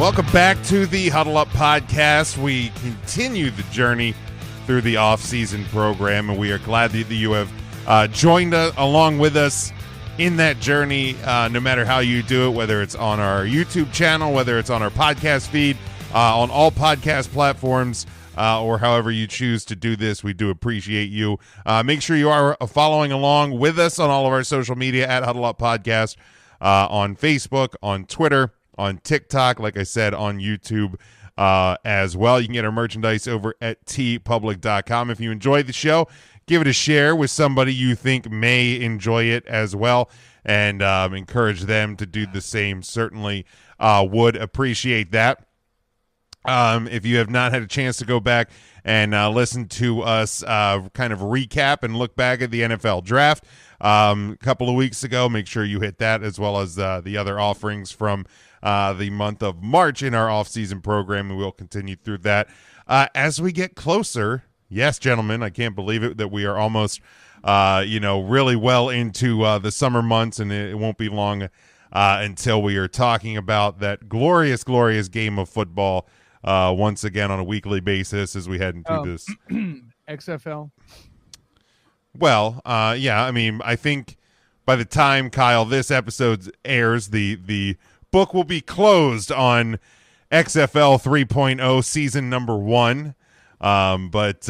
Welcome back to the Huddle Up Podcast. We continue the journey through the off-season program, and we are glad that you have joined along with us in that journey, no matter how you do it, whether it's on our YouTube channel, whether it's on our podcast feed, on all podcast platforms, or however you choose to do this. We do appreciate you. Make sure you are following along with us on all of our social media at Huddle Up Podcast, on Facebook, on Twitter, on TikTok, like I said, on YouTube as well. You can get our merchandise over at tpublic.com. If you enjoyed the show, give it a share with somebody you think may enjoy it as well, and encourage them to do the same. Certainly would appreciate that. If you have not had a chance to go back and listen to us kind of recap and look back at the NFL draft a couple of weeks ago, make sure you hit that, as well as the other offerings from the month of March in our off-season program, and we'll continue through that as we get closer. Yes, gentlemen, I can't believe it that we are almost, really well into the summer months, and it won't be long until we are talking about that glorious, glorious game of football once again on a weekly basis as we head into this. XFL? Well, yeah, I mean, I think by the time, Kyle, this episode airs, the book will be closed on XFL 3.0 season number 1. But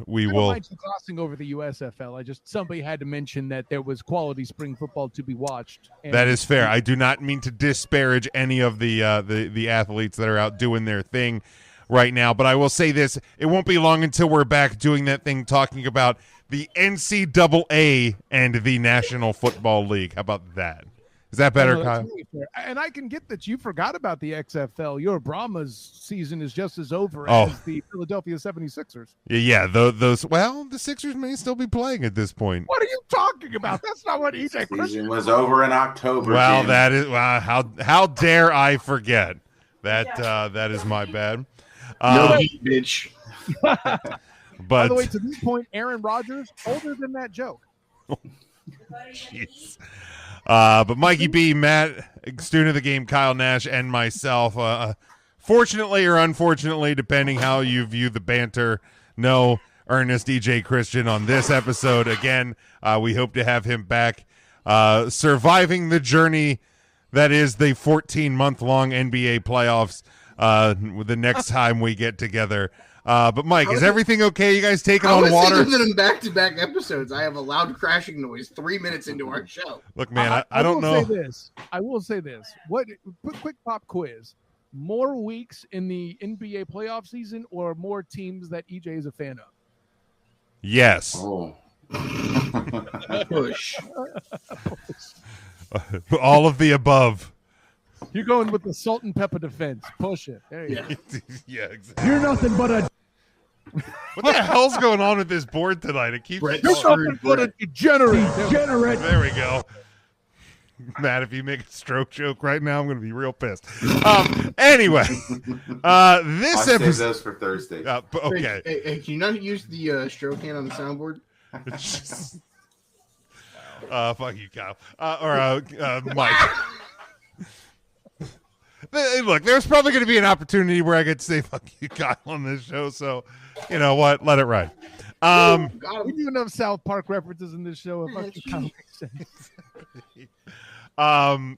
we will. I don't mind you glossing over the USFL. Somebody had to mention that there was quality spring football to be watched. That is fair. I do not mean to disparage any of the athletes that are out doing their thing right now, but I will say this: it won't be long until we're back doing that thing, talking about the NCAA and the National Football League. How about that? Is that better, Kyle? Really, and I can get that you forgot about the XFL. Your Brahmas season is just as over as the Philadelphia 76ers. Yeah, those. Well, the Sixers may still be playing at this point. What are you talking about? That's not what EJ Season was over in October. Well, Jim. that is how dare I forget that? That is my bad. No heat, bitch. But by the way, to this point, Aaron Rodgers older than that joke. Jeez. But Mikey B, Matt, student of the game, Kyle Nash, and myself, fortunately or unfortunately, depending how you view the banter, no Ernest DJ Christian on this episode. Again, we hope to have him back, surviving the journey that is the 14-month-long NBA playoffs the next time we get together. But Mike, is everything okay? You guys taking on water? I was thinking back-to-back episodes. I have a loud crashing noise 3 minutes into our show. Look, man, I don't know. I will say this. Quick pop quiz. More weeks in the NBA playoff season or more teams that EJ is a fan of? Yes. Oh. Push. All of the above. You're going with the salt and pepper defense. Push it. There you go. Yeah, exactly. You're nothing but a... What the hell's going on with this board tonight? It keeps... You're nothing but a degenerate. There we go. Matt, if you make a stroke joke right now, I'm going to be real pissed. Anyway, this I'll episode... save those for Thursday. Okay. Hey, can you not use the stroke hand on the soundboard? Fuck you, Kyle. Or Mike. Look, there's probably going to be an opportunity where I get to say "fuck you, Kyle" on this show. So, you know what? Let it ride. We do enough South Park references in this show. Fuck you, Kyle makes sense.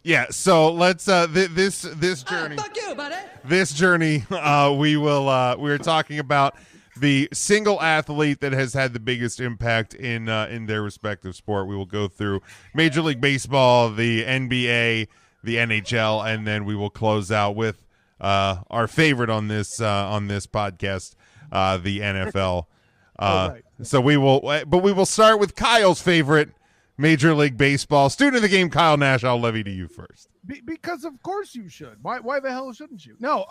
Yeah. So let's this journey. Fuck you, buddy. This journey, we're talking about the single athlete that has had the biggest impact in their respective sport. We will go through Major League Baseball, the NBA, the NHL, and then we will close out with our favorite on this podcast, the NFL. Right. So we will start with Kyle's favorite, Major League Baseball. Student of the game, Kyle Nash. I'll levy to you first. Because of course you should. Why the hell shouldn't you? No.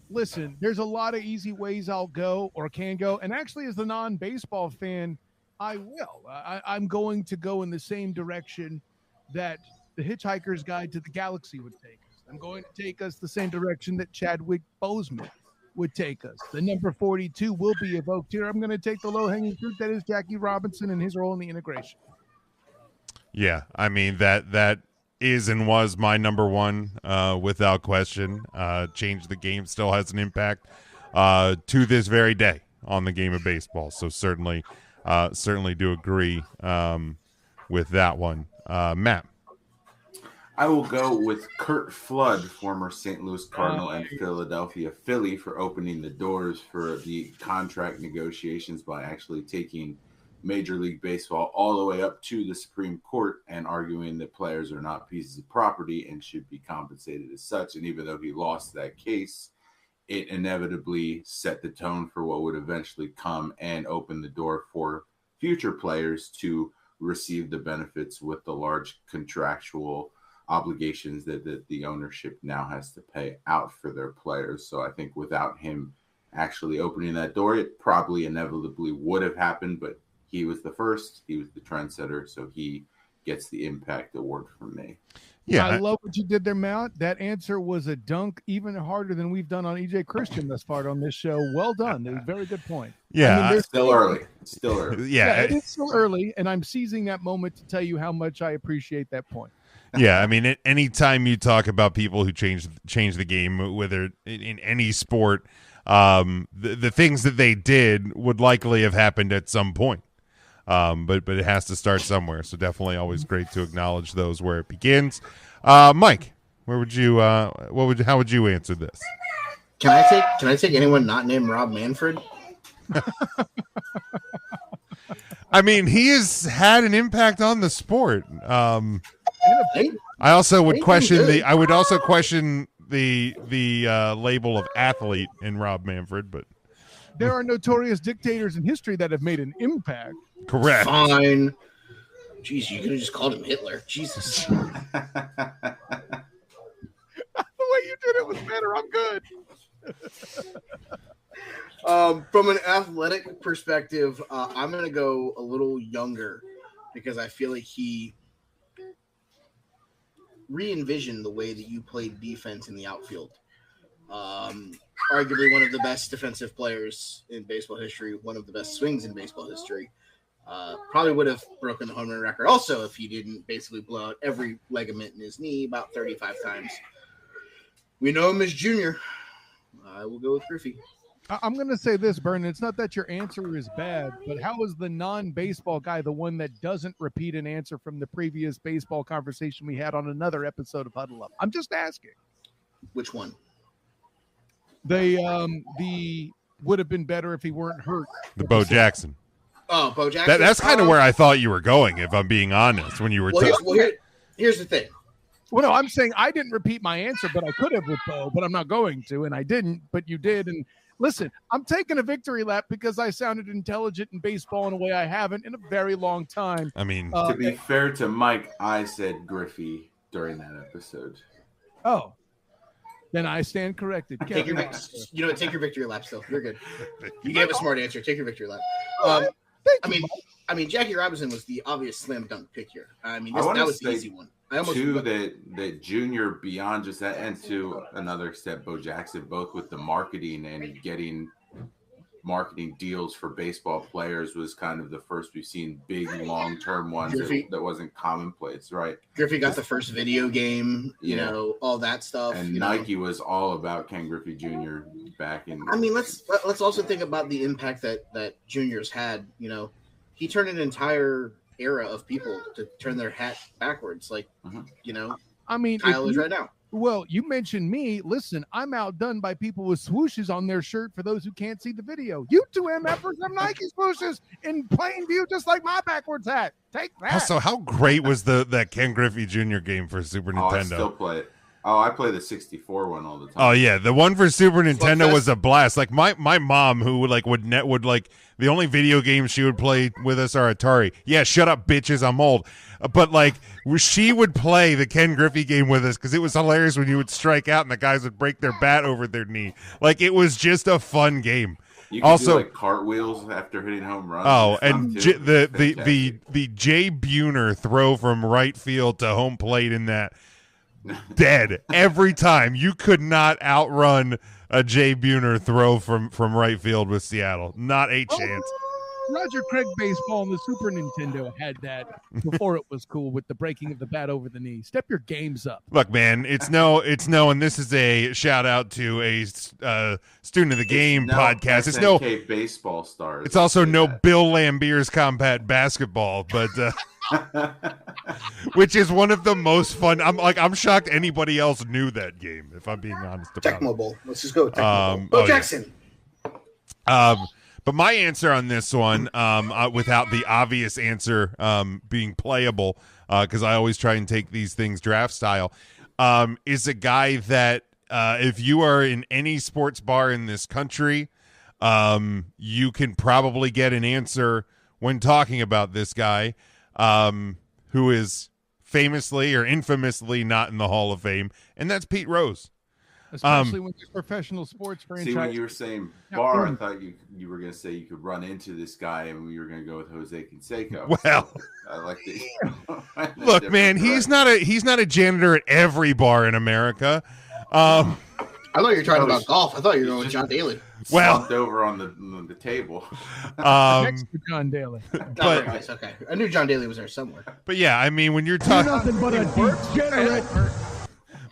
Listen, there's a lot of easy ways I'll go or can go, and actually, as the non-baseball fan, I will. I'm going to go in the same direction that the Hitchhiker's Guide to the Galaxy would take us. I'm going to take us the same direction that Chadwick Boseman would take us. The number 42 will be evoked here. I'm going to take the low-hanging fruit that is Jackie Robinson and his role in the integration. Yeah, I mean that is and was my number one, without question. Change the game still has an impact to this very day on the game of baseball. So certainly do agree with that one. Matt. I will go with Curt Flood, former St. Louis Cardinal and Philadelphia Philly, for opening the doors for the contract negotiations by actually taking Major League Baseball all the way up to the Supreme Court and arguing that players are not pieces of property and should be compensated as such. And even though he lost that case, it inevitably set the tone for what would eventually come and open the door for future players to receive the benefits with the large contractual obligations that the ownership now has to pay out for their players. So I think without him actually opening that door, it probably inevitably would have happened, but he was the first, he was the trendsetter, so he gets the impact award from me. Yeah, I love what you did there, Matt. That answer was a dunk, even harder than we've done on EJ Christian thus far on this show. Well done. It was a very good point. Yeah, I mean, still early. Still early. Yeah, it's still early, and I'm seizing that moment to tell you how much I appreciate that point. Yeah, I mean, anytime you talk about people who change the game, whether in any sport, the things that they did would likely have happened at some point. But it has to start somewhere. So definitely always great to acknowledge those where it begins. Mike, how would you answer this? Can I take anyone not named Rob Manfred? I mean, he has had an impact on the sport. I also would question the label of athlete in Rob Manfred, but there are notorious dictators in history that have made an impact. Correct. Fine. Jeez, you could have just called him Hitler. Jesus. The way you did it was better. I'm good. From an athletic perspective, I'm going to go a little younger because I feel like he re-envisioned the way that you played defense in the outfield. Arguably one of the best defensive players in baseball history, one of the best swings in baseball history. Probably would have broken the home run record also if he didn't basically blow out every ligament in his knee about 35 times. We know him as Junior. I will go with Griffey. I'm going to say this, Vernon. It's not that your answer is bad, but how is the non-baseball guy the one that doesn't repeat an answer from the previous baseball conversation we had on another episode of Huddle Up? I'm just asking. Which one? The would have been better if he weren't hurt. The Bo Jackson. Oh, Bo Jackson. That's kind of where I thought you were going, if I'm being honest, when you were talking. Here's the thing. Well, no, I'm saying I didn't repeat my answer, but I could have with Bo, but I'm not going to, and I didn't, but you did. And listen, I'm taking a victory lap because I sounded intelligent in baseball in a way I haven't in a very long time. I mean, to be fair to Mike, I said Griffey during that episode. Oh, then I stand corrected. Take your victory lap still. You're good. You gave a smart answer. Take your victory lap. I mean, Jackie Robinson was the obvious slam dunk pick here. I mean, that was the easy one. That Junior, beyond just that, and to another extent, Bo Jackson, both with the marketing and getting marketing deals for baseball players, was kind of the first we've seen big long-term ones that wasn't commonplace, right? Griffey got the first video game, you know, all that stuff. And Nike was all about Ken Griffey Jr. back in. I mean, let's also think about the impact that Junior's had. You know, he turned an entire era of people to turn their hat backwards, like you know. I mean, Kyle is right now. Well, you mentioned me. Listen, I'm outdone by people with swooshes on their shirt. For those who can't see the video, you two MFers have Nike swooshes in plain view, just like my backwards hat. Take that. Also, how great was that Ken Griffey Jr. game for Super Nintendo? I still play it. Oh, I play the 64 one all the time. Oh yeah, the one for Super Nintendo was a blast. Like my mom, who would the only video games she would play with us are Atari. Yeah, shut up, bitches. I'm old. But like she would play the Ken Griffey game with us because it was hilarious when you would strike out and the guys would break their bat over their knee. Like it was just a fun game. You could do like cartwheels after hitting home runs. Oh, and the Jay Buhner throw from right field to home plate in that. Dead every time. You could not outrun a Jay Buhner throw from right field with Seattle. Not a chance. Roger Craig baseball on the Super Nintendo had that before it was cool with the breaking of the bat over the knee. Step your games up. Look, man, it's no, and this is a shout out to a student of the game podcast. It's no baseball stars. It's also no Bill Lambier's Combat Basketball, but which is one of the most fun. I'm shocked anybody else knew that game. If I'm being honest about Tecmo Bowl. Let's just go with Tecmo Bowl. Bo Jackson. But my answer on this one, without the obvious answer being playable, because I always try and take these things draft style, is a guy that if you are in any sports bar in this country, you can probably get an answer when talking about this guy, who is famously or infamously not in the Hall of Fame, and that's Pete Rose. Especially when there's professional sports franchise. See, when you were saying bar, I thought you were going to say you could run into this guy, and we were going to go with Jose Canseco. Well, so I like it. Look, man, he's not a janitor at every bar in America. I thought you were talking about golf. I thought you were going with John Daly. Well, over on the table. Next to John Daly. But okay, I knew John Daly was there somewhere. But yeah, I mean, when you're talking nothing but a degenerate.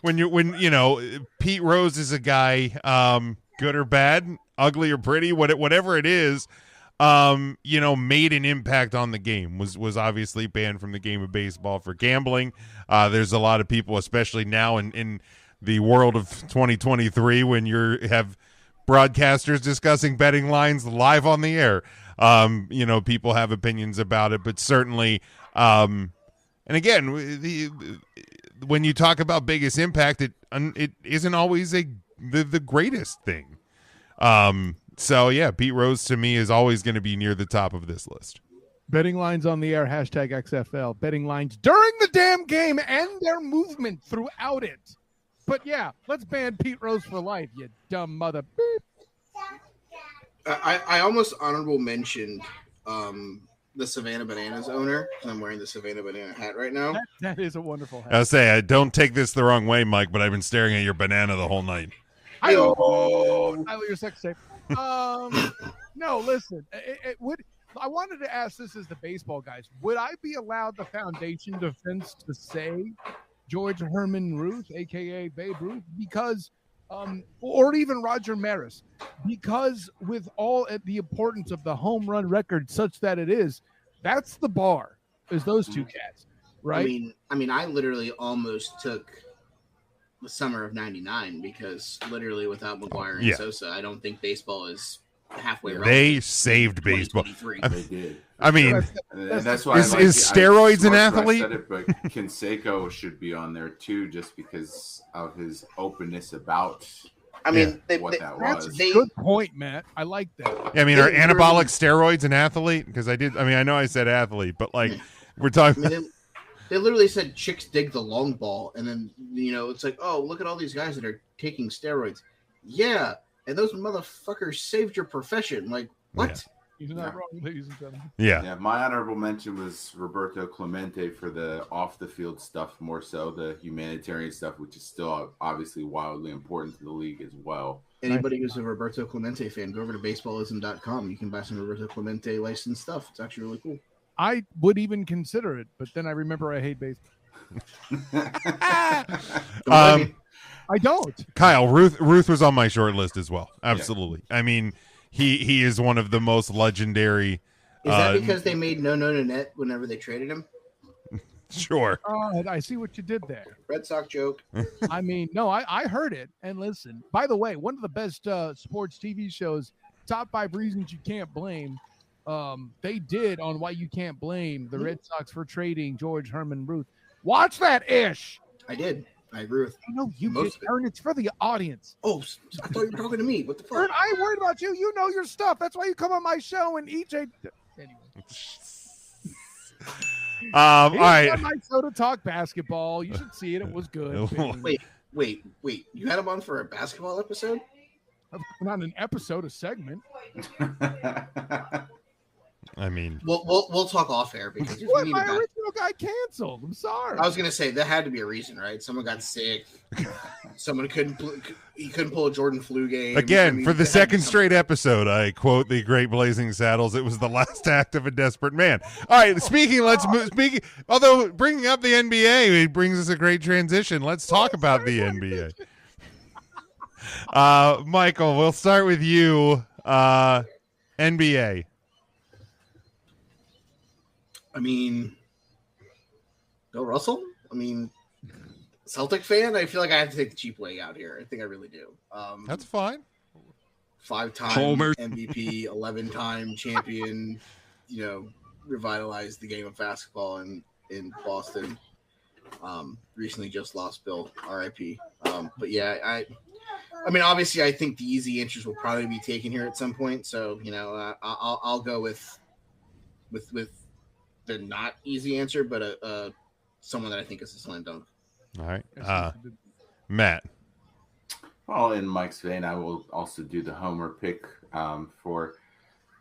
when you know Pete Rose is a guy, good or bad, ugly or pretty, whatever it is, made an impact on the game. Was obviously banned from the game of baseball for gambling. There's a lot of people, especially now in the world of 2023, when you have broadcasters discussing betting lines live on the air. People have opinions about it, but certainly, and again, when you talk about biggest impact, it isn't always the greatest thing. So yeah, Pete Rose to me is always going to be near the top of this list. Betting lines on the air, #XFL. Betting lines during the damn game and their movement throughout it. But yeah, let's ban Pete Rose for life, you dumb mother. I almost honorable mentioned the Savannah Bananas owner. I'm wearing the Savannah Banana hat right now. That is a wonderful hat. I'll say, I don't take this the wrong way, Mike, but I've been staring at your banana the whole night. I your sex tape. No, listen. I wanted to ask this as the baseball guys. Would I be allowed the foundation defense to say George Herman Ruth, a.k.a. Babe Ruth, because or even Roger Maris, because with all the importance of the home run record such that it is, that's the bar, is those two cats, right? I mean, I literally almost took the summer of '99 because literally without McGuire and Sosa, I don't think baseball is halfway around. They saved baseball. They did. I mean, and that's why is steroids an athlete? I said it, but Canseco should be on there too, just because of his openness about. I mean, was. Good point, Matt. I like that. Yeah, I mean, are anabolic steroids an athlete? Because I know I said athlete, but we're talking. I mean, they literally said chicks dig the long ball, and then it's like, oh, look at all these guys that are taking steroids. Yeah, and those motherfuckers saved your profession. Like what? Yeah. You're not wrong, ladies and gentlemen. Yeah. My honorable mention was Roberto Clemente for the off the field stuff, more so the humanitarian stuff, which is still obviously wildly important to the league as well. Anybody who's a Roberto Clemente fan, go over to baseballism.com. You can buy some Roberto Clemente licensed stuff. It's actually really cool. I would even consider it, but then I remember I hate baseball. I don't. Kyle, Ruth was on my short list as well. Absolutely. Yeah. I mean, he is one of the most legendary. Is that because they made no net whenever they traded him? Sure. I see what you did there. Red Sox joke. I mean, no, I heard it. And listen, by the way, one of the best sports TV shows, Top 5 Reasons You Can't Blame, they did on Why You Can't Blame the Red Sox for trading George Herman Ruth. Watch that ish. I did. I agree with you. No, you did, Ern. It's for the audience. Oh, I thought you were talking to me. What the fuck? Ern, I ain't worried about you. You know your stuff. That's why you come on my show and EJ. Anyway. All right. On my show to talk basketball. You should see it. It was good. Wait. You had him on for a basketball episode? Not an episode, a segment. I mean, we'll talk off air because my original guy canceled. I'm sorry. I was gonna say there had to be a reason, right? Someone got sick. Someone couldn't pull a Jordan flu game. Again, for the second straight episode, I quote the great Blazing Saddles. It was the last act of a desperate man. All right, speaking, although bringing up the NBA, it brings us a great transition. Let's talk about the NBA. Michael, we'll start with you. NBA. I mean, Bill Russell? I mean, Celtic fan? I feel like I have to take the cheap way out here. I think I really do. That's fine. 5-time Homer. MVP, 11-time champion, revitalized the game of basketball in Boston. Recently just lost Bill, RIP. But yeah, I mean, obviously, I think the easy answers will probably be taken here at some point. So, I'll go with the not easy answer, but someone that I think is a slam dunk. All right. Matt. Well, in Mike's vein, I will also do the Homer pick for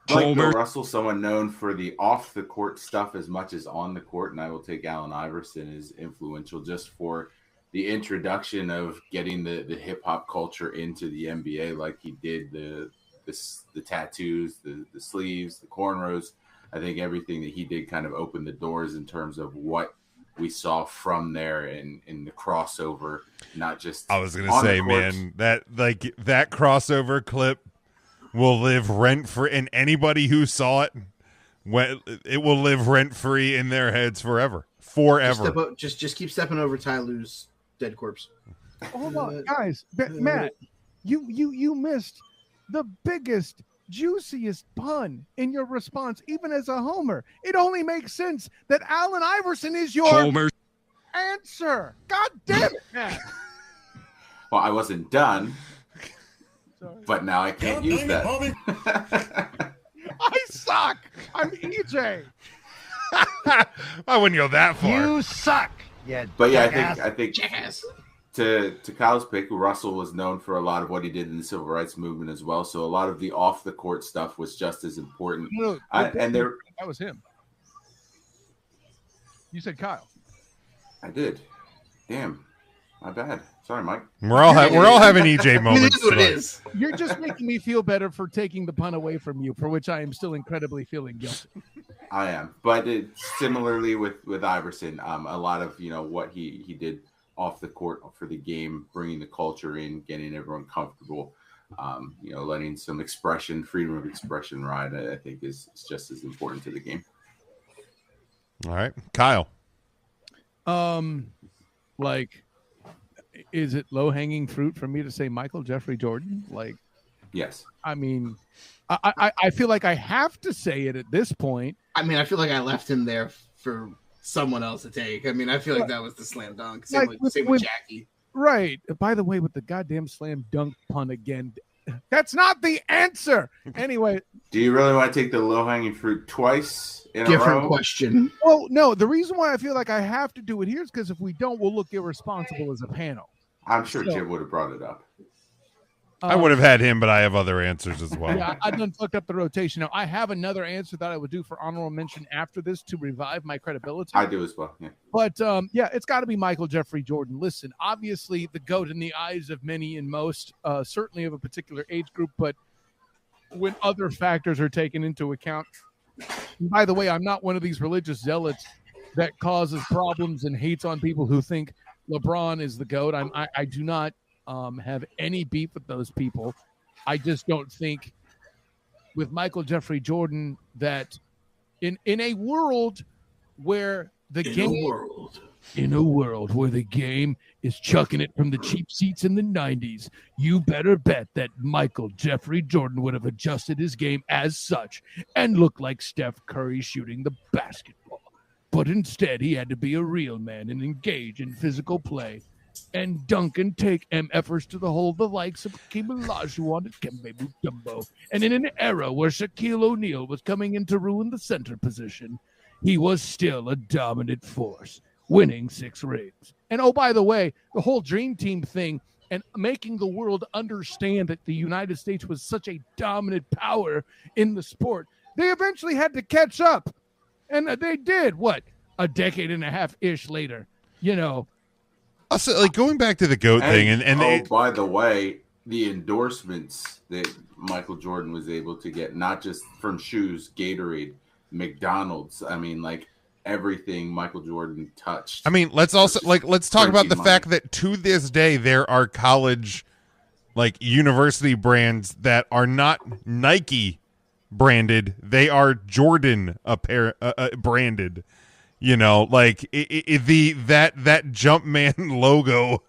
Bill Russell, someone known for the off-the-court stuff as much as on the court, and I will take Allen Iverson as influential just for the introduction of getting the hip-hop culture into the NBA like he did the tattoos, the sleeves, the cornrows. I think everything that he did kind of opened the doors in terms of what we saw from there in the crossover, not just I was going to say, man, that crossover clip will live rent-free, and anybody who saw it, it will live rent-free in their heads forever. Just keep stepping over Ty Lue's dead corpse. Hold on, guys. Matt, you missed the biggest, juiciest pun in your response, even as a homer. It only makes sense that Allen Iverson is your Homer answer. God damn it, Matt. Well, I wasn't done, Sorry. but now I can't use that. I suck. I'm EJ. I wouldn't go that far. You suck. Yeah, But yeah, jackass. I think Jackass. to Kyle's pick, Russell was known for a lot of what he did in the civil rights movement as well. So a lot of the off the court stuff was just as important. No, And there, that was him. You said Kyle. I did. Damn, my bad. Sorry, Mike. We're all having EJ I mean, it moments. is what it tonight. is. You're just making me feel better for taking the pun away from you, for which I am still incredibly feeling guilty. I am, but similarly with Iverson, a lot of what he did off the court for the game, bringing the culture in, getting everyone comfortable, letting some freedom of expression ride, I think is just as important to the game. All right, Kyle. Is it low-hanging fruit for me to say Michael Jeffrey Jordan? Yes. I mean, I feel like I have to say it at this point. I mean, I feel like I left him there for someone else to take. I mean, I feel like that was the slam dunk. Same with Jackie. Right. By the way, with the goddamn slam dunk pun again, that's not the answer. Anyway. Do you really want to take the low-hanging fruit twice in a Different row? question. Well, no, the reason why I feel like I have to do it here is because if we don't, we'll look irresponsible as a panel. I'm sure Jim would have brought it up. I would have had him, but I have other answers as well. Yeah, I done fucked up the rotation. Now, I have another answer that I would do for honorable mention after this to revive my credibility. I do as well. Yeah. But, it's got to be Michael Jeffrey Jordan. Listen, obviously the GOAT in the eyes of many and most, certainly of a particular age group, but when other factors are taken into account. And by the way, I'm not one of these religious zealots that causes problems and hates on people who think LeBron is the GOAT. I do not have any beef with those people. I just don't think with Michael Jeffrey Jordan that in a world where in a world where the game is chucking it from the cheap seats in the 90s, you better bet that Michael Jeffrey Jordan would have adjusted his game as such and looked like Steph Curry shooting the basketball. But instead, he had to be a real man and engage in physical play and dunk and take efforts to the hole, the likes of Hakeem Olajuwon and Kembe Mutombo. And in an era where Shaquille O'Neal was coming in to ruin the center position, he was still a dominant force, winning 6 rings. And oh, by the way, the whole Dream Team thing and making the world understand that the United States was such a dominant power in the sport, they eventually had to catch up. And they did, a decade and a half-ish later, Also, like going back to the GOAT thing, and by the way, the endorsements that Michael Jordan was able to get, not just from shoes, Gatorade, McDonald's. I mean, like everything Michael Jordan touched. I mean, let's talk about the fact that to this day there are college, like university brands that are not Nike branded; they are Jordan branded. You know, like that Jumpman logo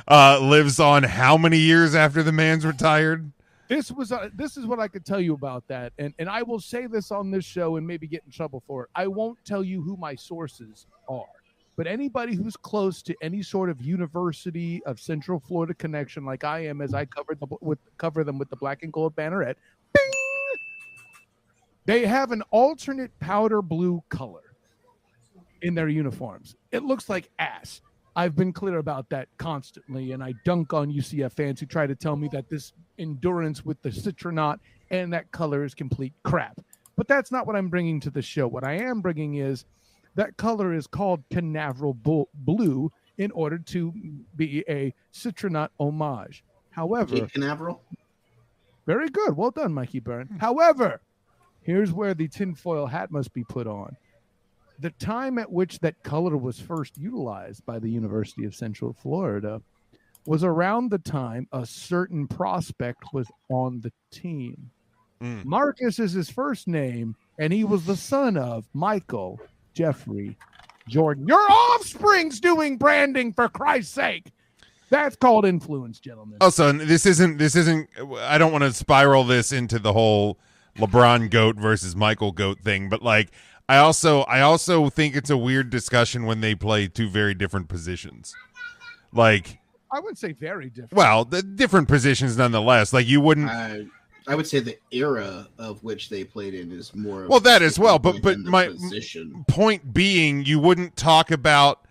lives on how many years after the man's retired? This is what I could tell you about that, and I will say this on this show and maybe get in trouble for it. I won't tell you who my sources are, but anybody who's close to any sort of University of Central Florida connection, like I am, as I cover them with the black and gold banneret, bing! They have an alternate powder blue color in their uniforms. It looks like ass. I've been clear about that constantly, and I dunk on UCF fans who try to tell me that this endurance with the citronaut and that color is complete crap. But that's not what I'm bringing to the show. What I am bringing is that color is called Canaveral blue in order to be a citronaut homage. However, Canaveral? Very good. Well done, Mikey Byrne. However, here's where the tinfoil hat must be put on. The time at which that color was first utilized by the University of Central Florida was around the time a certain prospect was on the team. Marcus is his first name, and he was the son of Michael Jeffrey Jordan. Your offspring's doing branding, for Christ's sake. That's called influence, gentlemen. Also, and this isn't. I don't want to spiral this into the whole LeBron GOAT versus Michael GOAT thing, but like, I also think it's a weird discussion when they play two very different positions. Like, I wouldn't say very different. Well, the different positions nonetheless. Like, you wouldn't. I would say the era of which they played in is more. Well, that as well, but my position. Point being, you wouldn't talk about,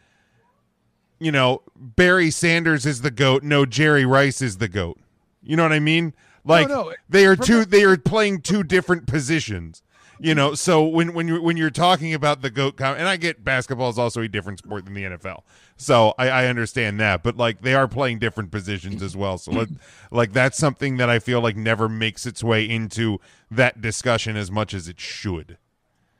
you know, Barry Sanders is the GOAT. No, Jerry Rice is the GOAT. You know what I mean? Like, no. They are playing two different positions. You know, so when you're talking about the GOAT, and I get basketball is also a different sport than the NFL, so I understand that, but like they are playing different positions as well. So like that's something that I feel like never makes its way into that discussion as much as it should.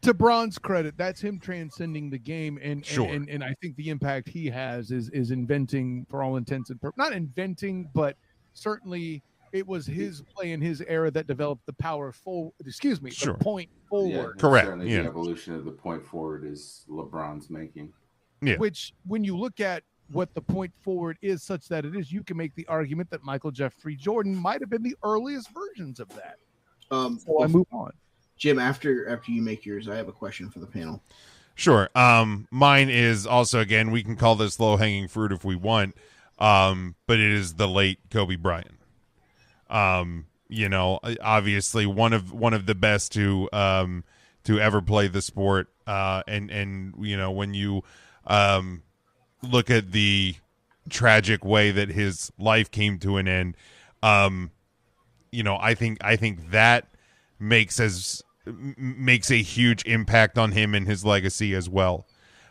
To Braun's credit, that's him transcending the game, and sure. and I think the impact he has is inventing, for all intents and purposes, not inventing, but certainly. It was his play in his era that developed the power forward. Excuse me, sure. The point forward. Yeah, correct. The evolution of the point forward is LeBron's making. Yeah. Which, when you look at what the point forward is, such that it is, you can make the argument that Michael Jeffrey Jordan might have been the earliest versions of that. So I move on. Jim, after you make yours, I have a question for the panel. Sure. Mine is also, again, we can call this low hanging fruit if we want, but it is the late Kobe Bryant. You know, obviously one of the best to ever play the sport. And you know, when you look at the tragic way that his life came to an end, you know, I think that makes a huge impact on him and his legacy as well.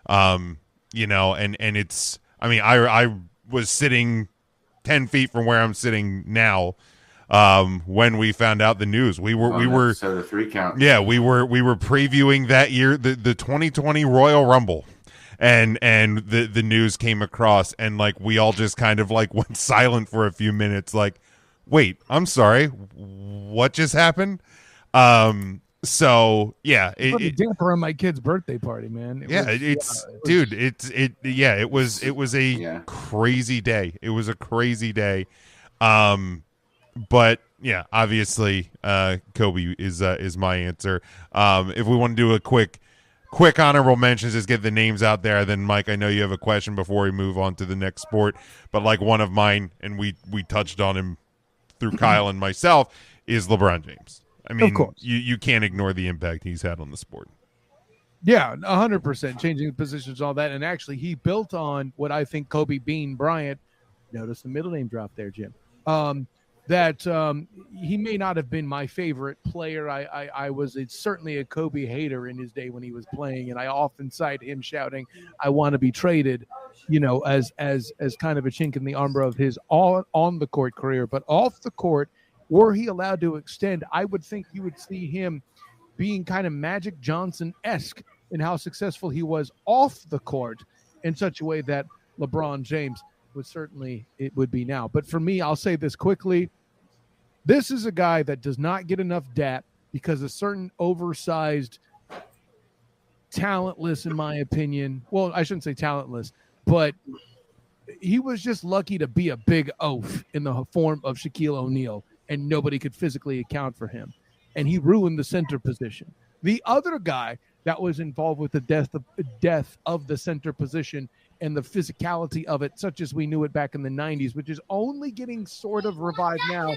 You know, and it's, I mean, I was sitting 10 feet from where I'm sitting now. When we found out the news, we were so the 3 count. Yeah, we were previewing that year, the 2020 Royal Rumble, and the news came across, and like we all just kind of like went silent for a few minutes, like, wait, I'm sorry, what just happened? So yeah, it damper on my kid's birthday party, man. It was a crazy day. It was a crazy day. But yeah, obviously, Kobe is my answer. If we want to do a quick honorable mentions, just get the names out there. Then, Mike, I know you have a question before we move on to the next sport. But like one of mine, and we touched on him through Kyle and myself, is LeBron James. I mean, you can't ignore the impact he's had on the sport. Yeah, 100%, changing positions, all that, and actually, he built on what I think Kobe Bean Bryant. Notice the middle name drop there, Jim. that he may not have been my favorite player. I was certainly a Kobe hater in his day when he was playing, and I often cite him shouting, "I want to be traded," as kind of a chink in the armor of his on the court career. But off the court, were he allowed to extend, I would think you would see him being kind of Magic Johnson-esque in how successful he was off the court in such a way that LeBron James it would be now. But for me, I'll say this quickly. This is a guy that does not get enough dap because a certain oversized, talentless, in my opinion. Well, I shouldn't say talentless, but he was just lucky to be a big oaf in the form of Shaquille O'Neal, and nobody could physically account for him. And he ruined the center position. The other guy that was involved with the death of the center position and the physicality of it, such as we knew it back in the 90s, which is only getting sort of revived now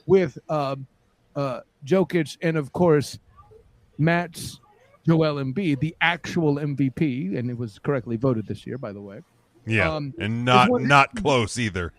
with Jokic and, of course, Matt's Joel Embiid, the actual MVP, and it was correctly voted this year, by the way. Yeah, and not close either.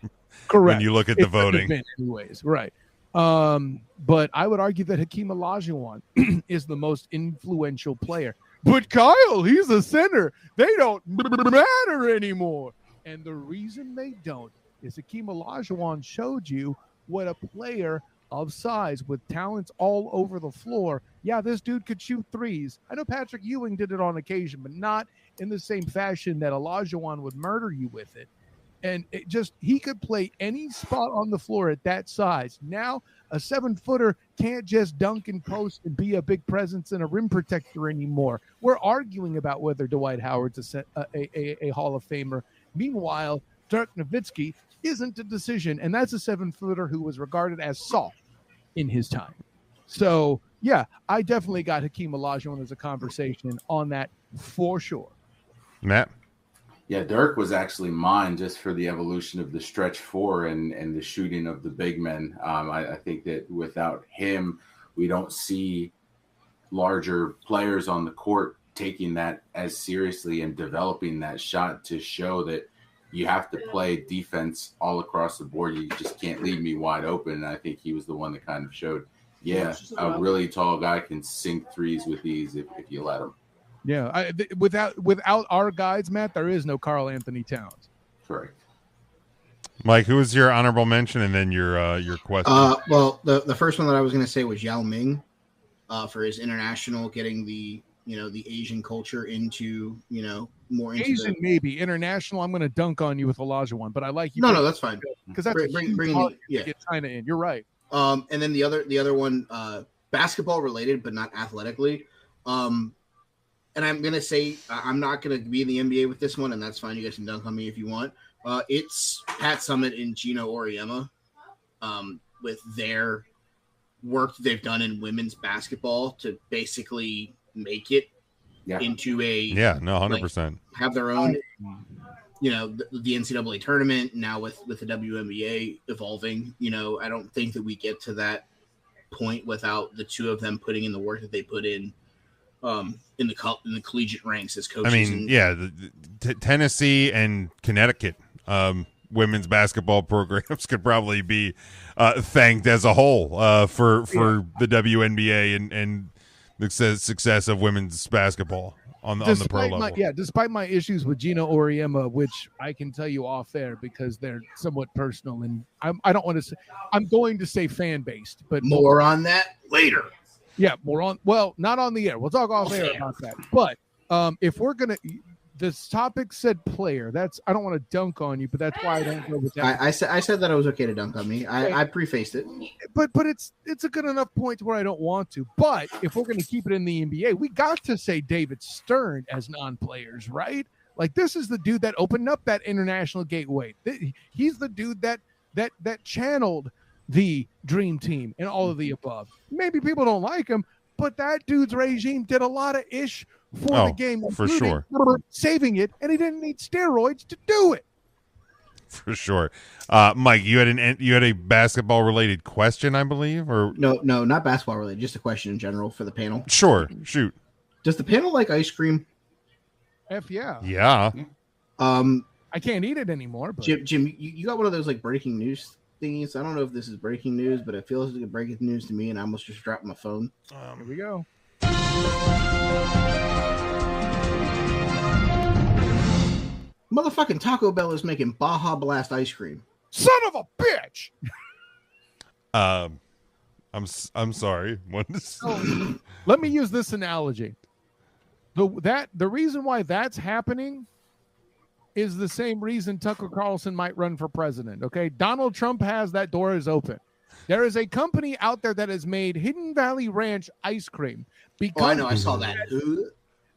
Correct. When you look at the voting. Anyways, right. But I would argue that Hakeem Olajuwon is the most influential player. But Kyle, he's a center. They don't matter anymore. And the reason they don't is Hakeem Olajuwon showed you what a player of size with talents all over the floor. Yeah, this dude could shoot threes. I know Patrick Ewing did it on occasion, but not in the same fashion that Olajuwon would murder you with it. And he could play any spot on the floor at that size. Now, a 7-footer can't just dunk and post and be a big presence and a rim protector anymore. We're arguing about whether Dwight Howard's a Hall of Famer. Meanwhile, Dirk Nowitzki isn't a decision, and that's a 7-footer who was regarded as soft in his time. So, yeah, I definitely got Hakeem Olajuwon as a conversation on that for sure. Matt? Yeah, Dirk was actually mine just for the evolution of the stretch four and the shooting of the big men. I think that without him, we don't see larger players on the court taking that as seriously and developing that shot to show that you have to play defense all across the board. You just can't leave me wide open. And I think he was the one that kind of showed, a really tall guy can sink threes with ease if you let him. Yeah, without our guides, Matt, there is no Karl Anthony Towns. Correct. Mike, who was your honorable mention, and then your question? Well, the first one that I was going to say was Yao Ming, for his international, getting the Asian culture into more into Asian maybe international. I'm going to dunk on you with Olajuwon, but I like you. No, that's fine because that's bring get China in. You're right. And then the other one, basketball related, but not athletically. And I'm going to say I'm not going to be in the NBA with this one, and that's fine. You guys can dunk on me if you want. It's Pat Summitt and Gino Auriemma with their work that they've done in women's basketball to basically make it into a 100%. Have their own, the NCAA tournament now with the WNBA evolving. I don't think that we get to that point without the two of them putting in the work that they put in the collegiate ranks as coaches. I mean, Tennessee and Connecticut women's basketball programs could probably be thanked as a whole for the WNBA and the success of women's basketball on the pro level. Despite my issues with Gino Auriemma, which I can tell you off air because they're somewhat personal, and I don't want to say I'm going to say fan based, but more on that later. Yeah, not on the air. We'll talk off air about that. But if we're gonna, this topic said player. I don't want to dunk on you, but that's why I don't go with that. I said that it was okay to dunk on me. I prefaced it. But it's a good enough point where I don't want to. But if we're gonna keep it in the NBA, we got to say David Stern as non-players, right? Like this is the dude that opened up that international gateway. He's the dude that channeled the dream team and all of the above. Maybe people don't like him, but that dude's regime did a lot of ish for the game, for sure, saving it, and he didn't need steroids to do it. For sure. Mike, you had a basketball related question, I believe, or no, not basketball related, just a question in general for the panel. Sure, shoot. Does the panel like ice cream? F yeah. Yeah. I can't eat it anymore. But... Jim, you got one of those like breaking news thingies. I don't know if this is breaking news, but it feels like breaking news to me, and I almost just dropped my phone. Here we go. Motherfucking Taco Bell is making Baja Blast ice cream. Son of a bitch! I'm sorry. What is... Let me use this analogy. The reason why that's happening is the same reason Tucker Carlson might run for president. Okay, Donald Trump has that door is open. There is a company out there that has made Hidden Valley Ranch ice cream. Because I know, I saw that.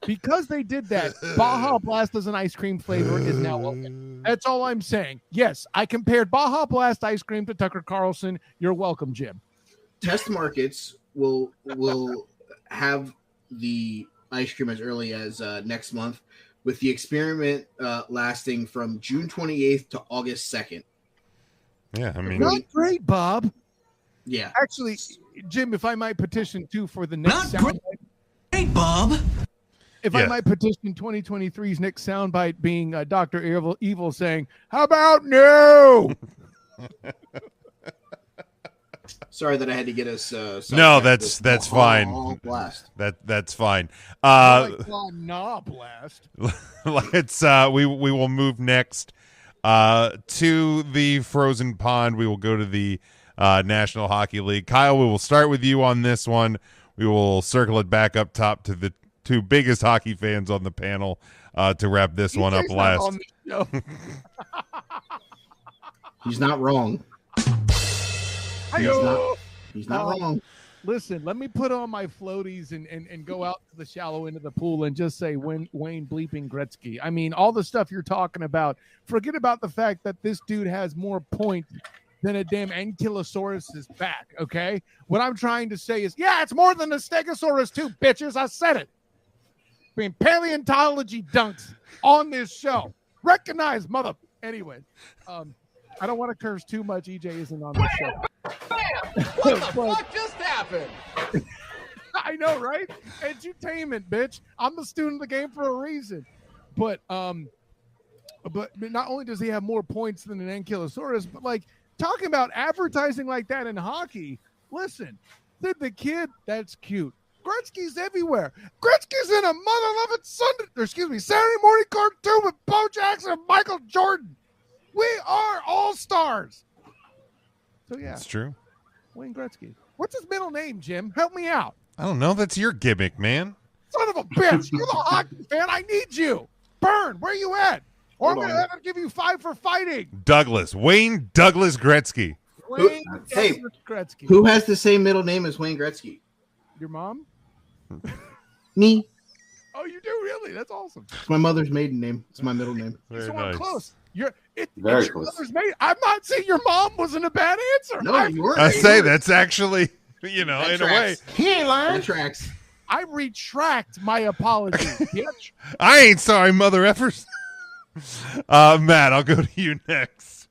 Because they did that, Baja Blast as an ice cream flavor is now open. That's all I'm saying. Yes, I compared Baja Blast ice cream to Tucker Carlson. You're welcome, Jim. Test markets will have the ice cream as early as next month, with the experiment lasting from June 28th to August 2nd. Yeah, I mean, Not great, Bob. Yeah. Actually, Jim, if I might petition too for the next Not great, Bob. If I might petition 2023's next soundbite being Dr. Evil saying, "How about no?" Sorry that I had to get us. No, that's fine. Blast. That's fine. Nah, blast. Let's we will move next to the frozen pond. We will go to the National Hockey League. Kyle, we will start with you on this one. We will circle it back up top to the two biggest hockey fans on the panel to wrap this one up last. He's not wrong. He's not wrong. Listen, let me put on my floaties and go out to the shallow end of the pool and just say Wayne bleeping Gretzky. I mean, all the stuff you're talking about, forget about the fact that this dude has more points than a damn Ankylosaurus's back, okay? What I'm trying to say is, yeah, it's more than a Stegosaurus too, bitches. I said it. I mean, paleontology dunks on this show. Recognize, mother. Anyway, I don't want to curse too much. EJ isn't on this show. What the fuck just happened? I know, right? Edutainment, bitch. I'm the student of the game for a reason. But not only does he have more points than an Ankylosaurus, but like talking about advertising like that in hockey. Listen, the kid, that's cute. Gretzky's everywhere. Gretzky's in a mother-loving Saturday morning cartoon with Bo Jackson and Michael Jordan. We are all-stars. So, yeah. That's true. Wayne Gretzky. What's his middle name, Jim? Help me out. I don't know. That's your gimmick, man. Son of a bitch. You're the hockey fan. I need you. Burn, where you at? Or I'm going to have to give you 5 for fighting. Wayne Douglas Gretzky. Wayne Douglas Gretzky. Who has the same middle name as Wayne Gretzky? Your mom? Me. Oh, you do really? That's awesome. It's my mother's maiden name. It's my middle name. Very So nice. I'm close. It's Very your close. mother's maiden. I'm not saying your mom wasn't a bad answer. No, you weren't. I say that's actually, in That a way. He ain't lying. That tracks. I retract my apology, bitch. I ain't sorry, mother effers. Matt, I'll go to you next.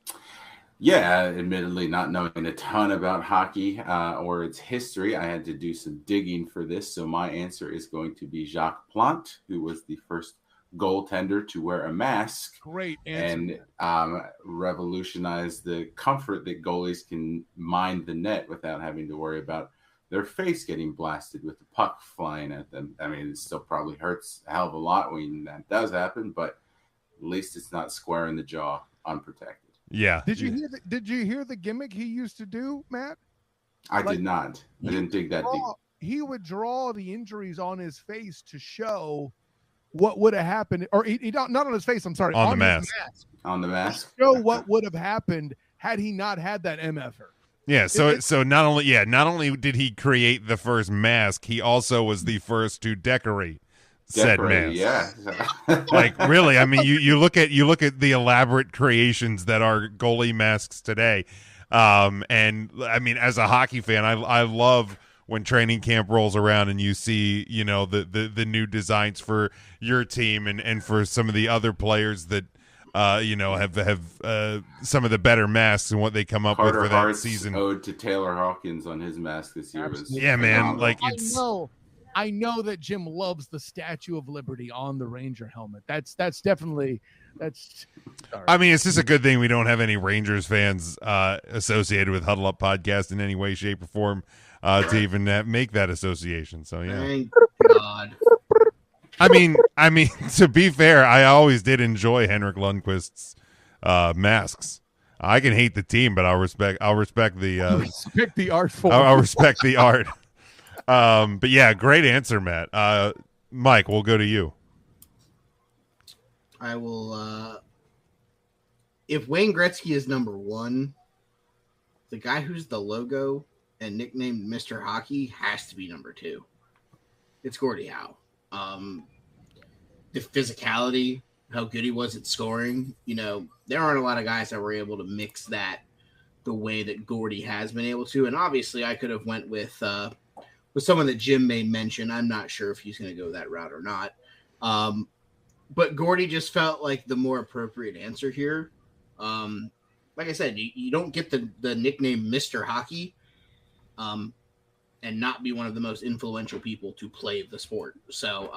Yeah, admittedly, not knowing a ton about hockey or its history, I had to do some digging for this. So my answer is going to be Jacques Plante, who was the first goaltender to wear a mask. Great answer. And revolutionized the comfort that goalies can mind the net without having to worry about their face getting blasted with the puck flying at them. I mean, it still probably hurts a hell of a lot when that does happen, but at least it's not square in the jaw, unprotected. Yeah. Did you hear the gimmick he used to do, Matt? I did not. I didn't dig that deep. He would draw the injuries on his face to show what would have happened, or he not on his face. I'm sorry, on the mask. On the mask. Show what would have happened had he not had that MFer. Yeah, so not only did he create the first mask, he also was the first to decorate said mask. Yeah. Like really, I mean, you look at the elaborate creations that are goalie masks today, and I mean, as a hockey fan, I love when training camp rolls around and you see the new designs for your team and for some of the other players that have some of the better masks and what they come up Carter with for that Hart's season. Ode to Taylor Hawkins on his mask this year was Yeah, man. phenomenal. Like I know. I know that Jim loves the Statue of Liberty on the Ranger helmet. That's definitely that's. Sorry. I mean, it's just a good thing we don't have any Rangers fans associated with Huddle Up Podcast in any way, shape, or form to even make that association. So yeah. Thank God. I mean, to be fair, I always did enjoy Henrik Lundqvist's masks. I can hate the team, but I'll respect the respect the art form. I'll respect the art. But yeah, great answer, Matt. Mike, we'll go to you. I will. If Wayne Gretzky is number one, the guy who's the logo and nicknamed Mr. Hockey has to be number two. It's Gordie Howe. The physicality, how good he was at scoring. You know, there aren't a lot of guys that were able to mix that the way that Gordie has been able to. And obviously, I could have went with someone that Jim may mention. I'm not sure if he's going to go that route or not. But Gordie just felt like the more appropriate answer here. Like I said, you don't get the nickname Mr. Hockey and not be one of the most influential people to play the sport. So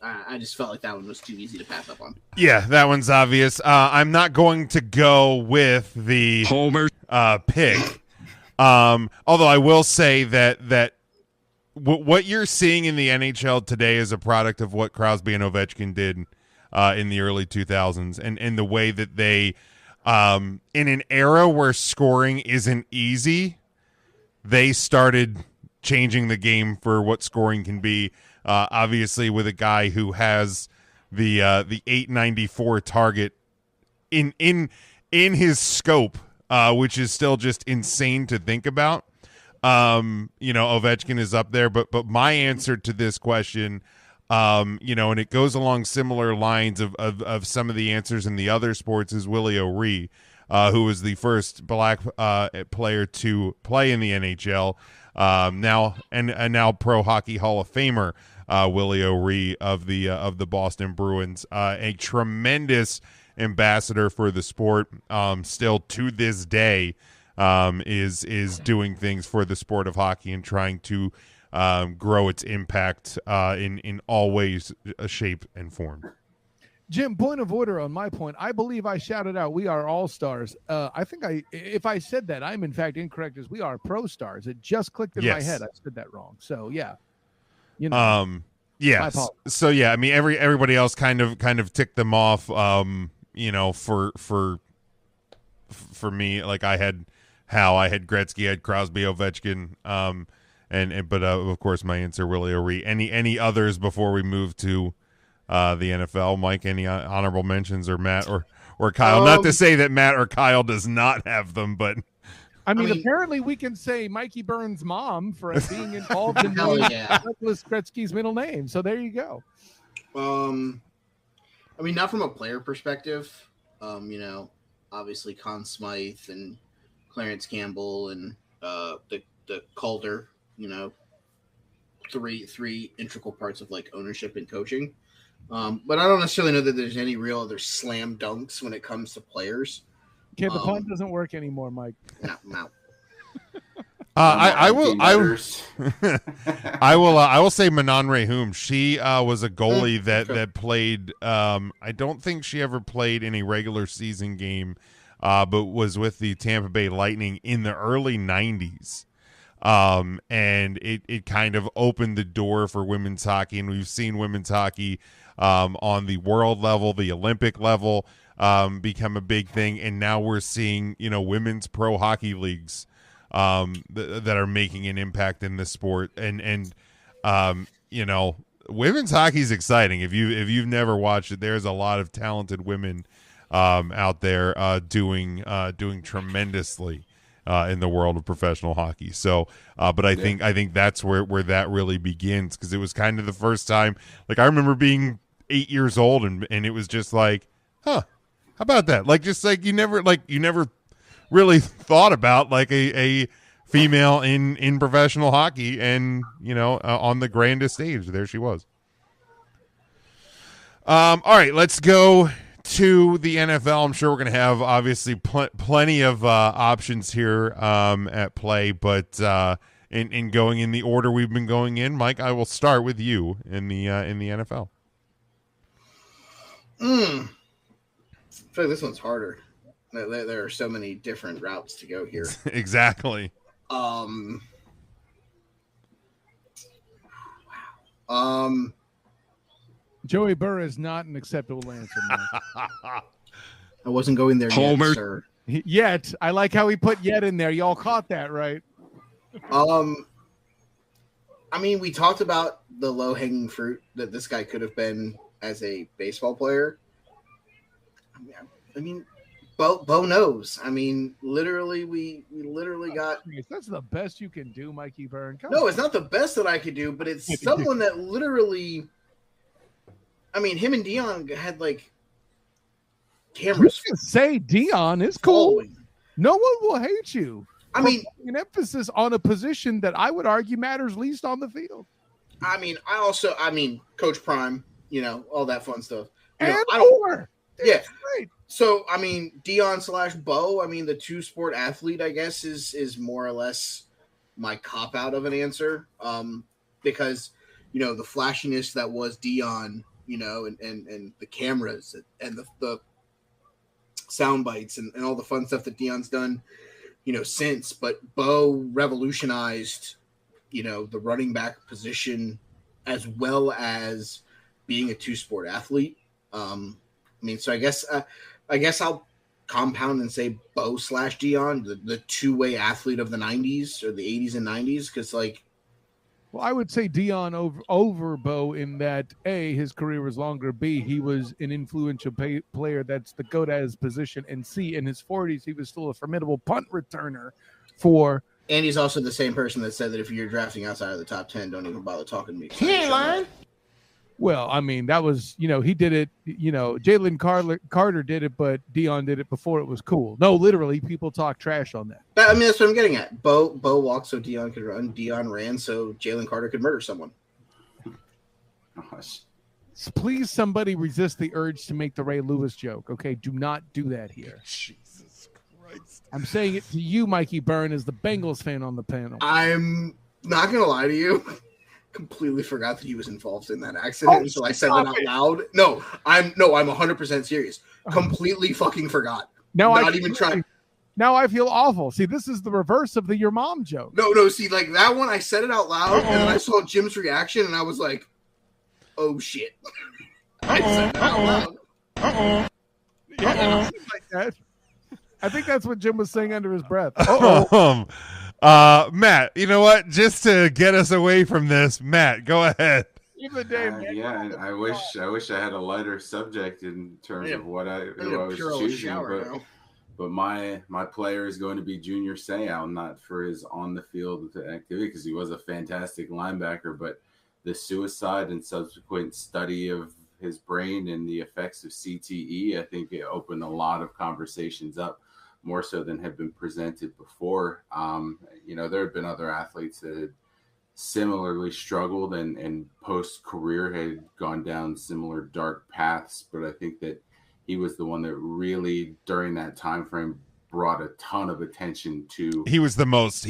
I just felt like that one was too easy to pass up on. Yeah, that one's obvious. I'm not going to go with the Homer pick. Although I will say that what you're seeing in the NHL today is a product of what Crosby and Ovechkin did in the early 2000s, and the way that they, in an era where scoring isn't easy, they started changing the game for what scoring can be. Obviously, with a guy who has the 894 target in his scope, which is still just insane to think about. Ovechkin is up there, but my answer to this question, and it goes along similar lines of some of the answers in the other sports, is Willie O'Ree, who was the first black player to play in the NHL, now Pro Hockey Hall of Famer, Willie O'Ree of the Boston Bruins, a tremendous ambassador for the sport, still to this day. Is doing things for the sport of hockey and trying to grow its impact in all ways, shape, and form. Jim, point of order on my point. I believe I shouted out, "We are all stars." I think if I said that, I'm in fact incorrect. As we are pro stars. It just clicked in my head. I said that wrong. So yeah, yeah. So yeah, I mean, everybody else kind of ticked them off. For me, like I had Gretzky, I had Crosby, Ovechkin, but of course my answer Willie O'Ree. Any others before we move to the NFL? Mike, any honorable mentions, or Matt or Kyle? Not to say that Matt or Kyle does not have them, but I mean apparently we can say Mikey Burns' mom for being involved in Douglas Gretzky's middle name. So there you go. I mean, not from a player perspective. Obviously Conn Smythe and Clarence Campbell and the Calder, three integral parts of like ownership and coaching. But I don't necessarily know that there's any real other slam dunks when it comes to players. Okay, the pun doesn't work anymore, Mike. No. I will say Manon Rehum. She was a goalie that played. I don't think she ever played in a regular season game, but was with the Tampa Bay Lightning in the early 90s. And it kind of opened the door for women's hockey, and we've seen women's hockey on the world level, the Olympic level, become a big thing, and now we're seeing women's pro hockey leagues that are making an impact in this sport, and women's hockey is exciting. If you've never watched it, there's a lot of talented women out there doing tremendously in the world of professional hockey. So, but I think that's where that really begins, because it was kind of the first time. Like, I remember being 8 years old, and it was just like, how about that? Like, just like you never really thought about like a female in professional hockey, and on the grandest stage, there she was. All right, let's go to the NFL. I'm sure we're going to have obviously plenty of options here at play, but in going in the order we've been going in. Mike, I will start with you in the NFL. I feel like this one's harder. There are so many different routes to go here. Exactly. Joey Burr is not an acceptable answer, Mike. I wasn't going there Homer. yet, sir. Yet. I like how he put yet in there. Y'all caught that, right? I mean, we talked about the low-hanging fruit that this guy could have been as a baseball player. I mean, Bo knows. I mean, literally, we literally got. That's the best you can do, Mikey Byrne. No, it's not the best that I could do, but it's someone that literally. I mean, him and Dion had like cameras. You can say Dion is cool. Following. No one will hate you. I mean, an emphasis on a position that I would argue matters least on the field. I mean, Coach Prime, all that fun stuff. And more. Yeah. Right. So, I mean, Dion / Bo, I mean, the two-sport athlete, I guess, is more or less my cop-out of an answer. Because, the flashiness that was Dion, and the cameras and the sound bites and all the fun stuff that Dion's done, since. But Bo revolutionized, the running back position as well as being a two-sport athlete. I mean, so I guess I'll compound and say Bo / Dion, the two-way athlete of the 90s or the 80s and 90s, because well, I would say Dion over Bo in that A, his career was longer, B, he was an influential player that's the GOAT at his position, and C, in his 40s, he was still a formidable punt returner for. And he's also the same person that said that if you're drafting outside of the top 10, don't even bother talking to me. He ain't lying. Well, I mean, that was, he did it, Jalen Carter did it, but Dion did it before it was cool. No, literally, people talk trash on that. I mean, that's what I'm getting at. Bo walked so Dion could run. Dion ran so Jalen Carter could murder someone. Gosh. Please, somebody resist the urge to make the Ray Lewis joke, okay? Do not do that here. Jesus Christ. I'm saying it to you, Mikey Byrne, as the Bengals fan on the panel. I'm not going to lie to you. Completely forgot that he was involved in that accident until I said that out loud. No, I'm 100% serious. Completely fucking forgot. Now not even trying. Now I feel awful. See, this is the reverse of the your mom joke. No. See, like that one, I said it out loud, and then I saw Jim's reaction, and I was like, "Oh shit!" I said it out loud. Yeah, like that. I think that's what Jim was saying under his breath. Matt, you know what? Just to get us away from this, Matt, go ahead. I wish I had a lighter subject in terms of who I was choosing. But my player is going to be Junior Seau, not for his on the field activity because he was a fantastic linebacker, but the suicide and subsequent study of his brain and the effects of CTE, I think it opened a lot of conversations up, more so than had been presented before. There had been other athletes that had similarly struggled and post-career had gone down similar dark paths, but I think that he was the one that really, during that time frame, brought a ton of attention to. He was the most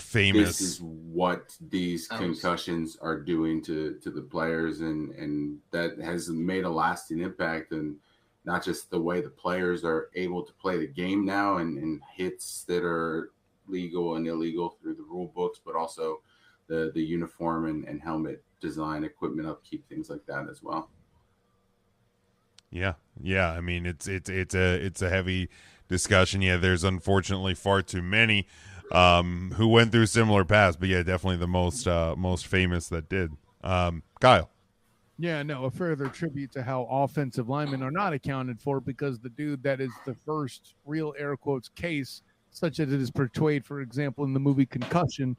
famous. This is what these concussions are doing to the players, and that has made a lasting impact, and not just the way the players are able to play the game now and hits that are legal and illegal through the rule books, but also the uniform and helmet design, equipment upkeep, things like that as well. Yeah. I mean, it's a heavy discussion. Yeah, there's unfortunately far too many who went through similar paths, but yeah, definitely the most famous that did. Kyle. Yeah, no, a further tribute to how offensive linemen are not accounted for, because the dude that is the first real air quotes case, such as it is portrayed, for example, in the movie Concussion,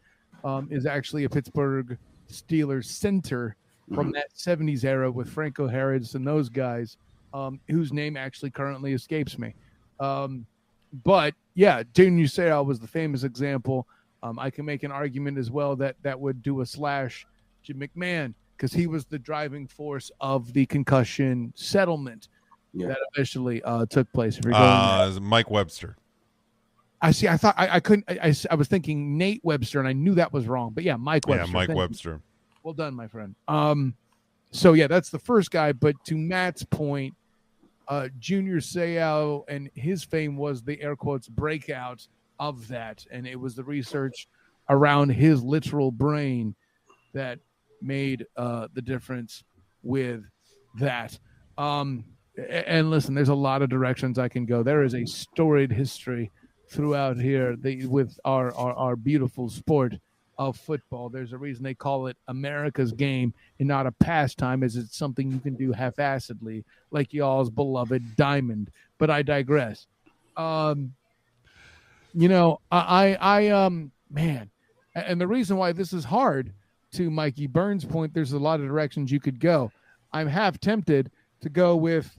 is actually a Pittsburgh Steelers center from that 70s era with Franco Harris and those guys, whose name actually currently escapes me. But yeah, Junior Seau was the famous example. I can make an argument as well that would do a slash Jim McMahon, because he was the driving force of the concussion settlement that eventually took place. If you're going Mike Webster. I see. I thought I couldn't. I was thinking Nate Webster, and I knew that was wrong. But yeah, Mike Webster. Yeah, Mike Thank you. Webster. Well done, my friend. So yeah, that's the first guy. But to Matt's point, Junior Seau and his fame was the air quotes breakout of that, and it was the research around his literal brain that made the difference with that. And listen, there's a lot of directions I can go. There is a storied history throughout here with our beautiful sport of football. There's a reason they call it America's game and not a pastime, as it's something you can do half-assedly, like y'all's beloved diamond. But I digress. Man, and the reason why this is hard, to Mikey Burns' point, there's a lot of directions you could go. I'm half tempted to go with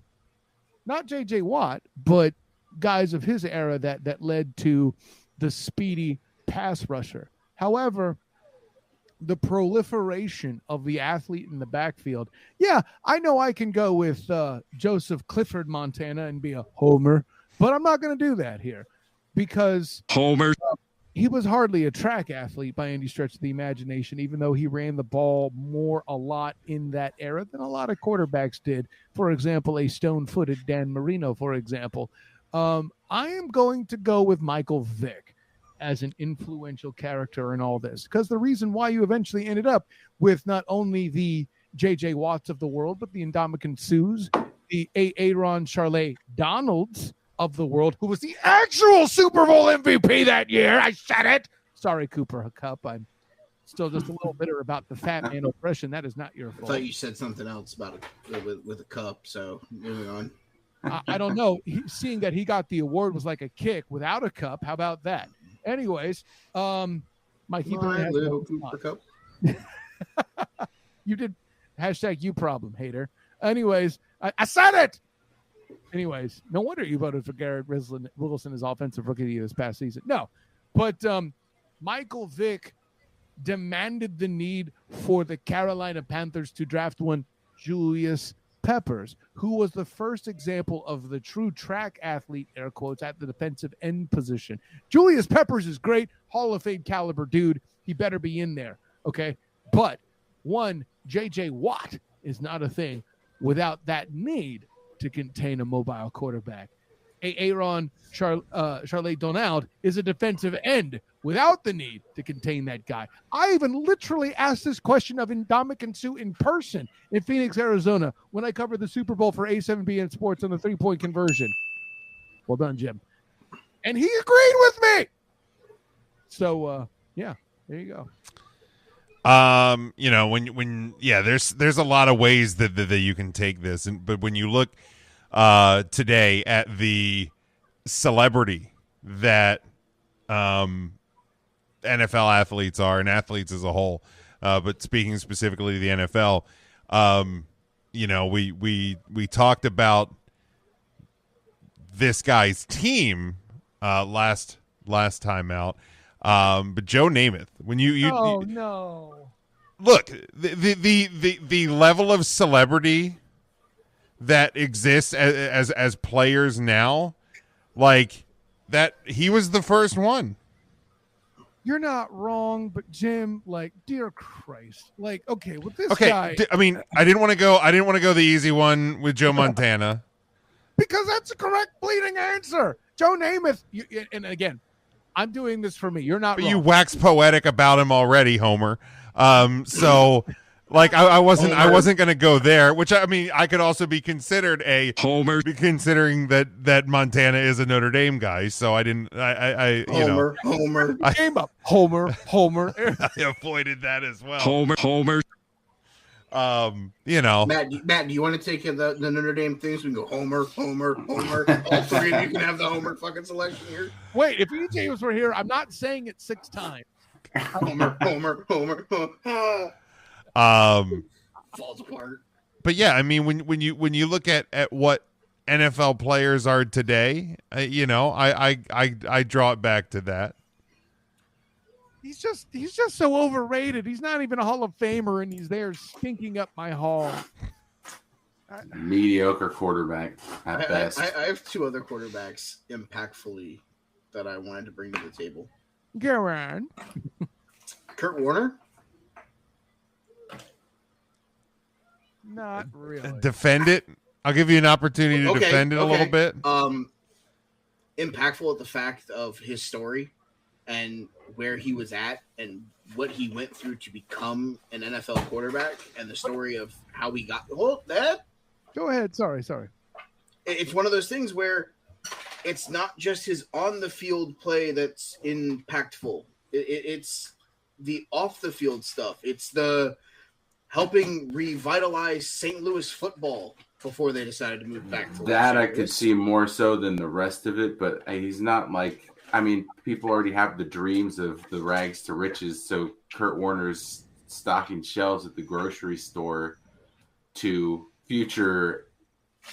not J.J. Watt, but guys of his era that led to the speedy pass rusher. However, the proliferation of the athlete in the backfield, yeah, I know I can go with Joseph Clifford Montana and be a homer, but I'm not going to do that here because Homer. He was hardly a track athlete by any stretch of the imagination, even though he ran the ball a lot in that era than a lot of quarterbacks did. For example, a stone-footed Dan Marino, for example. I am going to go with Michael Vick as an influential character in all this, because the reason why you eventually ended up with not only the J.J. Watts of the world, but the Ndamukong Suhs, the Aaron Charlet Donalds of the world, who was the actual Super Bowl MVP that year. I said it. Sorry, Cooper Kupp. I'm still just a little bitter about the fat man oppression. That is not your fault. I thought you said something else about it with a cup. So moving on. I don't know. Seeing that he got the award was like a kick without a cup. How about that? Anyways, Mikey, my little Cooper Kupp. You did hashtag you problem hater. Anyways, I said it. Anyways, no wonder you voted for Garrett Wilson as offensive rookie of the year this past season. No, but Michael Vick demanded the need for the Carolina Panthers to draft one Julius Peppers, who was the first example of the true track athlete, air quotes, at the defensive end position. Julius Peppers is great, Hall of Fame caliber dude. He better be in there, okay? But one, J.J. Watt is not a thing without that need to contain a mobile quarterback. Aaron Charlet Donald is a defensive end without the need to contain that guy. I even literally asked this question of Ndamukong Suh in person in Phoenix, Arizona, when I covered the Super Bowl for A7BN Sports on the three-point conversion. Well done, Jim. And he agreed with me. So, yeah, there you go. There's a lot of ways that you can take this, but when you look today at the celebrity that NFL athletes are, and athletes as a whole, but speaking specifically of the NFL, we talked about this guy's team last time out. But Joe Namath, when no. Look, the level of celebrity that exists as players now, like that, he was the first one. You're not wrong, but Jim, like, dear Christ, like, okay, with this guy. I mean, I didn't want to go the easy one with Joe Montana because that's the correct bleeding answer. Joe Namath, and again, I'm doing this for me. You're not wrong. You wax poetic about him already, Homer. So like I wasn't going to go there, which I mean, I could also be considered a Homer, considering that Montana is a Notre Dame guy. So I didn't, Homer. Came up. Homer. I avoided that as well. Homer. Matt, do you want to take the Notre Dame things? We can go Homer. All three of you can have the Homer fucking selection here. Wait, if EJ were here, I'm not saying it 6 times. Homer. Falls apart. But yeah, I mean, when you look at what NFL players are today, I draw it back to that. He's just so overrated. He's not even a Hall of Famer, and he's there stinking up my hall. Mediocre quarterback at best. I have 2 other quarterbacks impactfully that I wanted to bring to the table. Go on. Kurt Warner. Not really. Defend it. I'll give you an opportunity to defend it a little bit. Impactful at the fact of his story and where he was at and what he went through to become an NFL quarterback, and the story of how he got. That. Go ahead. Sorry. It's one of those things where it's not just his on the field play that's impactful. It's the off the field stuff. It's the helping revitalize St. Louis football before they decided to move back to that. I could see more so than the rest of it, but he's not like, I mean, people already have the dreams of the rags to riches. So Kurt Warner's stocking shelves at the grocery store to future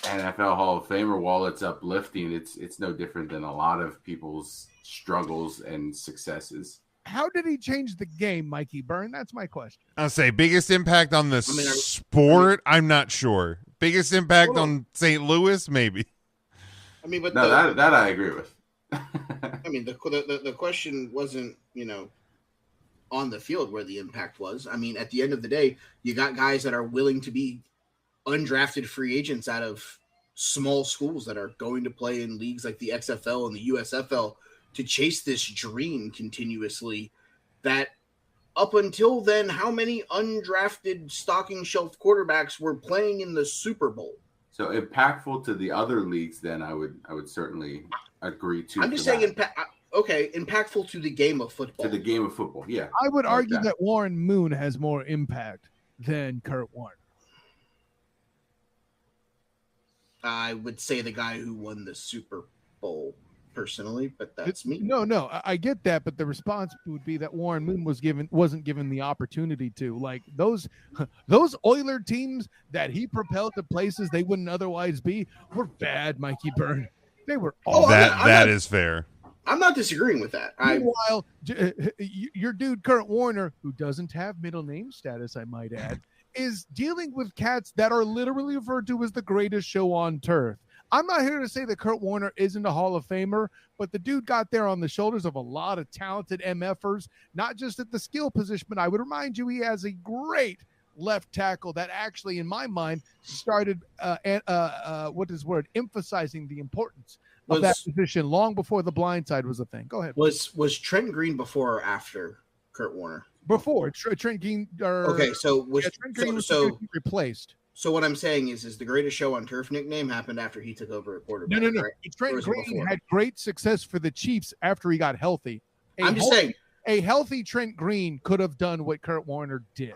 NFL Hall of Famer, while it's uplifting, it's no different than a lot of people's struggles and successes. How did he change the game, Mikey Byrne? That's my question. I'll say biggest impact on the sport. I'm not sure. Biggest impact on St. Louis, maybe. I mean, but that I agree with. I mean, the question wasn't, on the field where the impact was. I mean, at the end of the day, you got guys that are willing to be undrafted free agents out of small schools that are going to play in leagues like the XFL and the USFL to chase this dream continuously. That up until then, how many undrafted stocking shelf quarterbacks were playing in the Super Bowl? So impactful to the other leagues, then I would certainly agree to. I'm just saying, impactful to the game of football. To the game of football, yeah. I would argue that Warren Moon has more impact than Kurt Warner. I would say the guy who won the Super Bowl personally, but that's me. No, I get that, but the response would be that Warren Moon wasn't given the opportunity to. Like those Oiler teams that he propelled to places they wouldn't otherwise be were bad, Mikey Byrne. They were all that is fair. I'm not disagreeing with that. Meanwhile, your dude Kurt Warner, who doesn't have middle name status, I might add, is dealing with cats that are literally referred to as the greatest show on turf. I'm not here to say that Kurt Warner isn't a Hall of Famer, but the dude got there on the shoulders of a lot of talented MFers, not just at the skill position, but I would remind you he has a great left tackle that actually, in my mind, started emphasizing the importance of that position long before the blind side was a thing. Go ahead. Was Trent Green before or after Kurt Warner? Before Trent Green. Trent Green was replaced. So what I'm saying is the greatest show on turf nickname happened after he took over at quarterback. No. Right? Trent Green had great success for the Chiefs after he got healthy. I'm just saying a healthy Trent Green could have done what Kurt Warner did.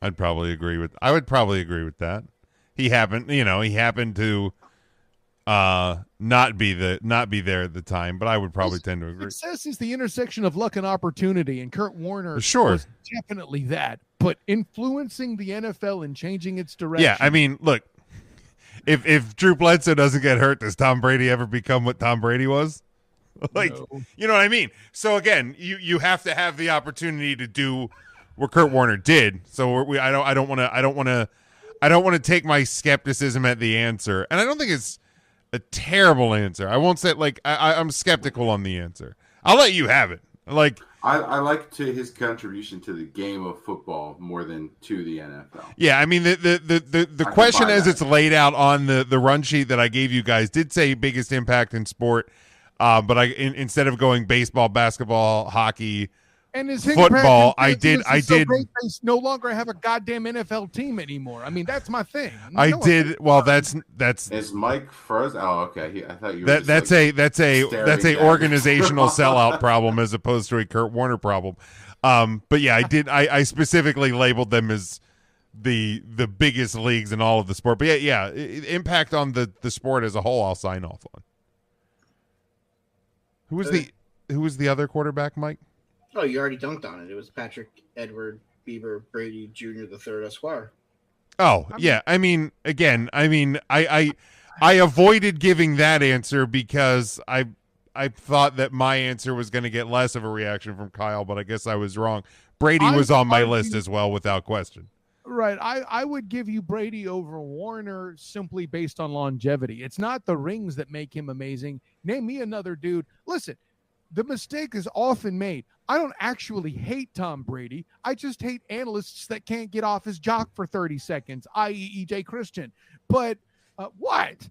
I would probably agree with that. He happened to not be there at the time, but I would probably tend to agree. Success is the intersection of luck and opportunity, and Kurt Warner was definitely that. But influencing the NFL and changing its direction. Yeah, I mean, look, if Drew Bledsoe doesn't get hurt, does Tom Brady ever become what Tom Brady was? No. You know what I mean? So again, you have to have the opportunity to do what Kurt Warner did. So I don't want to take my skepticism at the answer, and I don't think it's a terrible answer. I won't say I'm skeptical on the answer. I'll let you have it. I like his contribution to the game of football more than to the NFL. Yeah, I mean the question as it's laid out on the run sheet that I gave you guys did say biggest impact in sport, but instead of going baseball, basketball, hockey, and his football, I did. They no longer have a goddamn NFL team anymore. I mean, that's my thing. That's is Mike frozen? Oh, okay. I thought you were that's a organizational sellout problem as opposed to a Kurt Warner problem. But yeah, I did. I specifically labeled them as the biggest leagues in all of the sport. But yeah, impact on the sport as a whole, I'll sign off on. Who was the other quarterback, Mike? Oh, you already dunked on it. It was Patrick Edward Bieber Brady Jr. the third Esquire. Oh, yeah. I mean, again, I avoided giving that answer because I thought that my answer was going to get less of a reaction from Kyle, but I guess I was wrong. Brady was on my list as well, without question. Right. I would give you Brady over Warner simply based on longevity. It's not the rings that make him amazing. Name me another dude. Listen, the mistake is often made. I don't actually hate Tom Brady. I just hate analysts that can't get off his jock for 30 seconds, i.e. EJ Christian. But what?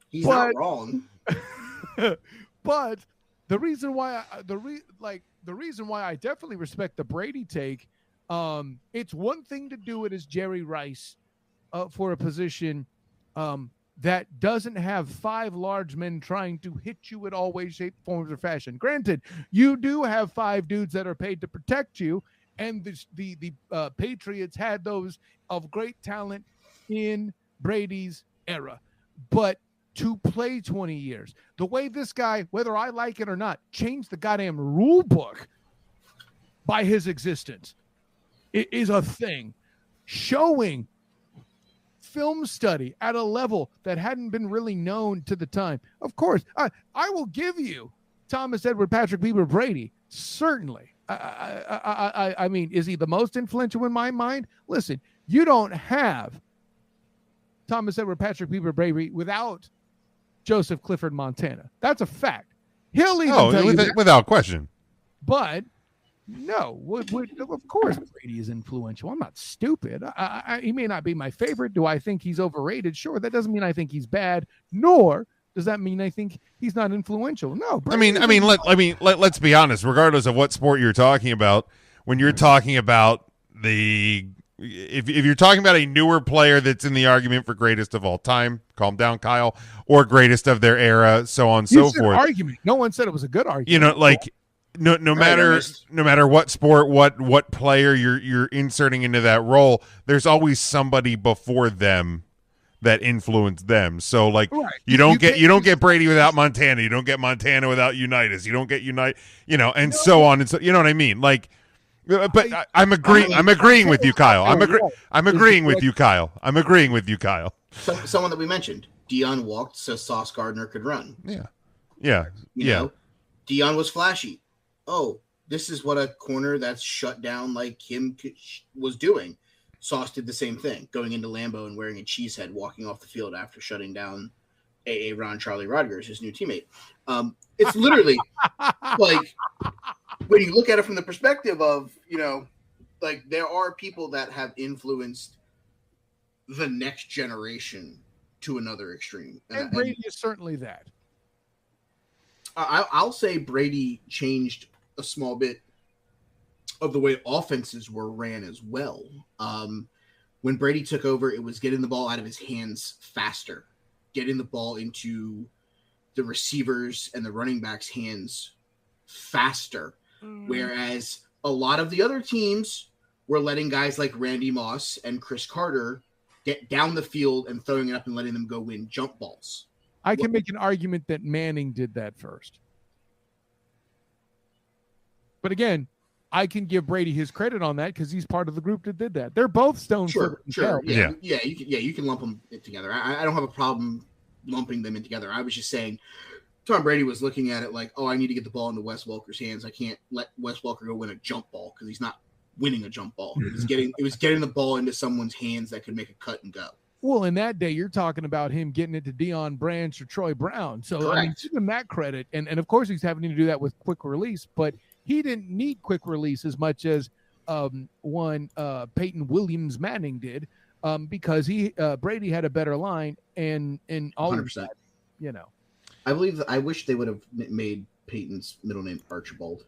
He's not wrong. But the reason why the reason why I definitely respect the Brady take, it's one thing to do it as Jerry Rice for a position that doesn't have 5 large men trying to hit you in all ways, shape, forms, or fashion. Granted, you do have 5 dudes that are paid to protect you, and the Patriots had those of great talent in Brady's era. But to play 20 years, the way this guy, whether I like it or not, changed the goddamn rule book by his existence, it is a thing. Showing film study at a level that hadn't been really known to the time. Of course, I will give you Thomas Edward Patrick Beaver Brady. Certainly. I mean, is he the most influential in my mind? Listen, you don't have Thomas Edward Patrick Beaver Brady without Joseph Clifford Montana. That's a fact. He'll even tell you that. Without question. But no, of course Brady is influential. I'm not stupid. He may not be my favorite. Do I think he's overrated? Sure. That doesn't mean I think he's bad, nor does that mean I think he's not influential. No. Let's be honest. Regardless of what sport you're talking about, when you're talking about if you're talking about a newer player that's in the argument for greatest of all time, calm down, Kyle, or greatest of their era, so on and so forth. Argument. No one said it was a good argument. You know, like no matter what sport, what player you're inserting into that role, there's always somebody before them that influenced them. So like you don't get Brady without Montana, you don't get Montana without Unitas, you don't get and so on and so, you know what I mean? Like, but I'm agreeing with you, Kyle. I'm agreeing with you, Kyle. Someone that we mentioned, Dion walked so Sauce Gardner could run. Yeah. You know, Dion was flashy. Oh, this is what a corner that's shut down like him was doing. Sauce did the same thing, going into Lambeau and wearing a cheese head, walking off the field after shutting down A.A. Ron Charlie Rodgers, his new teammate. It's literally like, when you look at it from the perspective of, like there are people that have influenced the next generation to another extreme. And Brady is certainly that. I'll say Brady changed a small bit of the way offenses were ran as well. When Brady took over, it was getting the ball out of his hands faster, getting the ball into the receivers and the running backs' hands faster. Whereas a lot of the other teams were letting guys like Randy Moss and Chris Carter get down the field and throwing it up and letting them go win jump balls. I can make an argument that Manning did that first. But again, I can give Brady his credit on that because he's part of the group that did that. They're both stone. Sure. You can lump them together. I don't have a problem lumping them in together. I was just saying Tom Brady was looking at it like, oh, I need to get the ball into Wes Welker's hands. I can't let Wes Welker go win a jump ball because he's not winning a jump ball. It was getting the ball into someone's hands that could make a cut and go. Well, in that day, you're talking about him getting it to Deion Branch or Troy Brown. So correct. I mean, give him that credit. And of course, he's having to do that with quick release, but he didn't need quick release as much as one Peyton Williams Manning did because Brady had a better line and all 100%. Of that, I wish they would have made Peyton's middle name Archibald.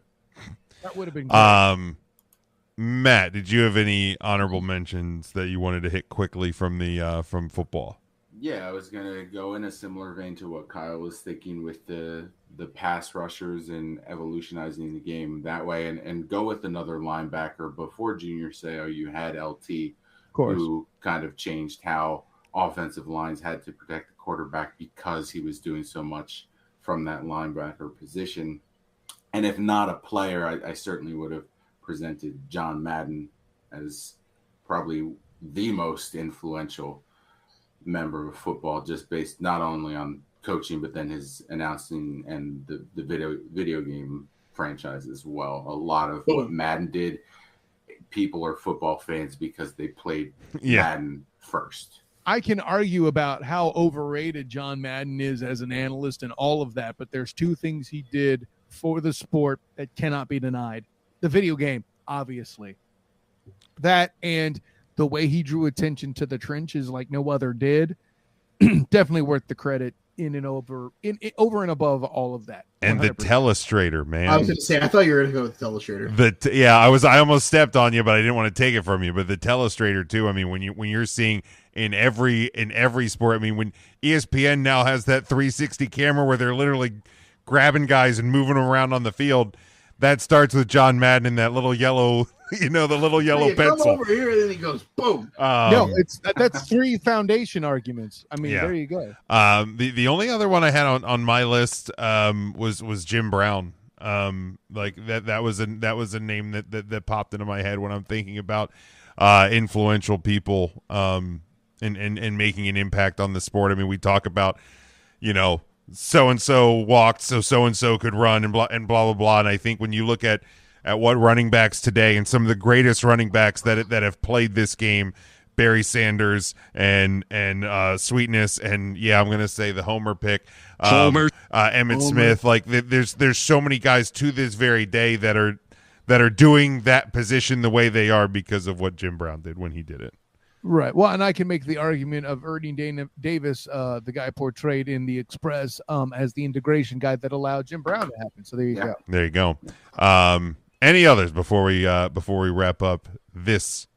That would have been great. Matt, did you have any honorable mentions that you wanted to hit quickly from football? Yeah, I was gonna go in a similar vein to what Kyle was thinking with the pass rushers and evolutionizing the game that way, and go with another linebacker. Before Junior Seau, you had LT, who kind of changed how offensive lines had to protect the quarterback because he was doing so much from that linebacker position. And if not a player, I certainly would have presented John Madden as probably the most influential member of football, just based not only on coaching, but then his announcing and the video game franchise as well. A lot of what Madden did people are football fans because they played Yeah. Madden first. I can argue about how overrated John Madden is as an analyst and all of that, but there's two things he did for the sport that cannot be denied. The video game, obviously. That and the way he drew attention to the trenches like no other did, definitely worth the credit in and over and above all of that. And 100%. the telestrator, man. I was going to say, I thought you were going to go with the Illustrator. I almost stepped on you, but I didn't want to take it from you. But the telestrator too. I mean, when you're seeing in every sport, I mean, when ESPN now has that 360 camera where they're literally grabbing guys and moving them around on the field, that starts with John Madden and that little yellow, the little yellow pencil. Come over here, and then he goes, boom. No, that's three foundation arguments. I mean, There you go. The only other one I had on my list was Jim Brown. That was a name that popped into my head when I'm thinking about influential people and making an impact on the sport. I mean, we talk about, so and so walked so and so could run and blah blah blah. And I think when you look at what running backs today and some of the greatest running backs that have played this game, Barry Sanders and Sweetness, and I'm going to say the Homer pick, Emmitt Smith. Like there's so many guys to this very day that are doing that position the way they are because of what Jim Brown did when he did it. Right. Well, and I can make the argument of Ernie Davis, the guy portrayed in The Express, as the integration guy that allowed Jim Brown to happen. So there you go. There you go. Any others before we wrap up this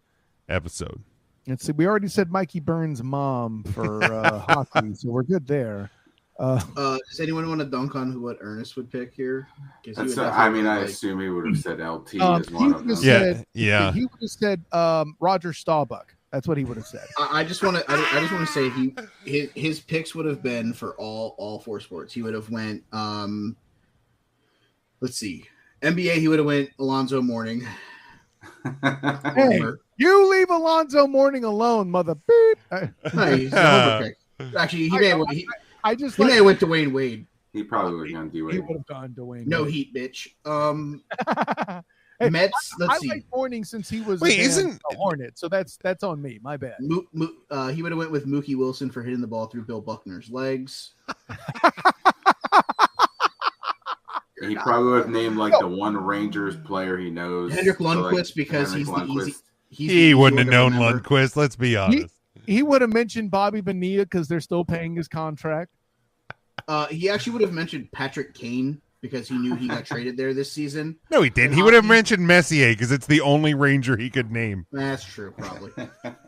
episode? Let's see. We already said Mikey Burns' mom for hockey, so we're good there. Does anyone want to dunk on what Ernest would pick here? I assume he would have said LT as one of them. Yeah. He would have said Roger Staubach. That's what he would have said. I just want to say his picks would have been for all four sports. He would have went. Let's see, NBA. He would have went Alonzo Mourning. Hey, you leave Alonzo Mourning alone, mother beep. No, he's a Homer pick. Actually, he may have went Dwayne Wade. He probably would have gone Dwayne. He would have gone Dwayne. No Wade. heat, bitch. Mets. Let's see. I like Mourning since he was isn't a Hornet, so that's on me. My bad. He would have went with Mookie Wilson for hitting the ball through Bill Buckner's legs. He probably would have named like the one Rangers player he knows. Hendrik Lundqvist, because he's the easy. He wouldn't have known Lundqvist. Let's be honest. He would have mentioned Bobby Bonilla because they're still paying his contract. He actually would have mentioned Patrick Kane because he knew he got traded there this season. No, he didn't. He would have mentioned Messier because it's the only Ranger he could name. That's true, probably.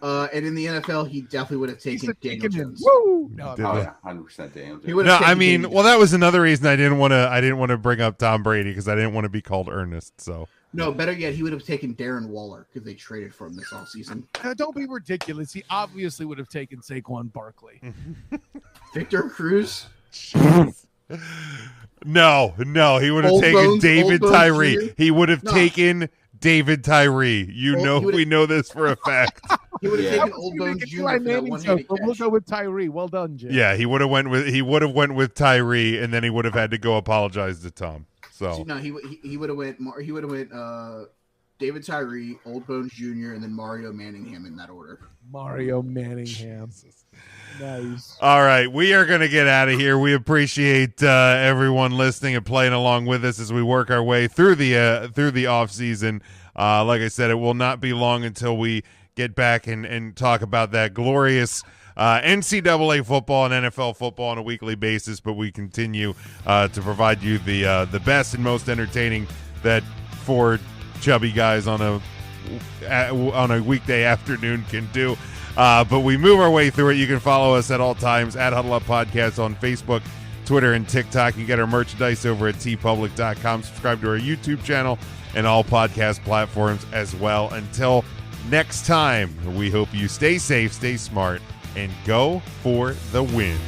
And in the NFL, he definitely would have taken Daniel Jones. Woo! No, 100% Daniel Jones. That was another reason I didn't want to bring up Tom Brady because I didn't want to be called Ernest. So no, better yet, he would have taken Darren Waller because they traded for him this offseason. Don't be ridiculous. He obviously would have taken Saquon Barkley. Victor Cruz. No, he would have taken David Tyree. He would have taken David Tyree. We know this for a fact. He would have taken Old Bones Jr. We'll go with Tyree. Well done, Jim. Yeah, he would have went with Tyree, and then he would have had to go apologize to Tom. So no, he would have went. David Tyree, Old Bones Jr., and then Mario Manningham in that order. Mario Manningham. Nice. All right, we are going to get out of here. We appreciate everyone listening and playing along with us as we work our way through the off season. Like I said, it will not be long until we get back and talk about that glorious NCAA football and NFL football on a weekly basis. But we continue to provide you the best and most entertaining that four chubby guys on a weekday afternoon can do. But we move our way through it. You can follow us at all times at Huddle Up Podcast on Facebook, Twitter, and TikTok. You can get our merchandise over at tpublic.com. Subscribe to our YouTube channel and all podcast platforms as well. Until next time, we hope you stay safe, stay smart, and go for the win.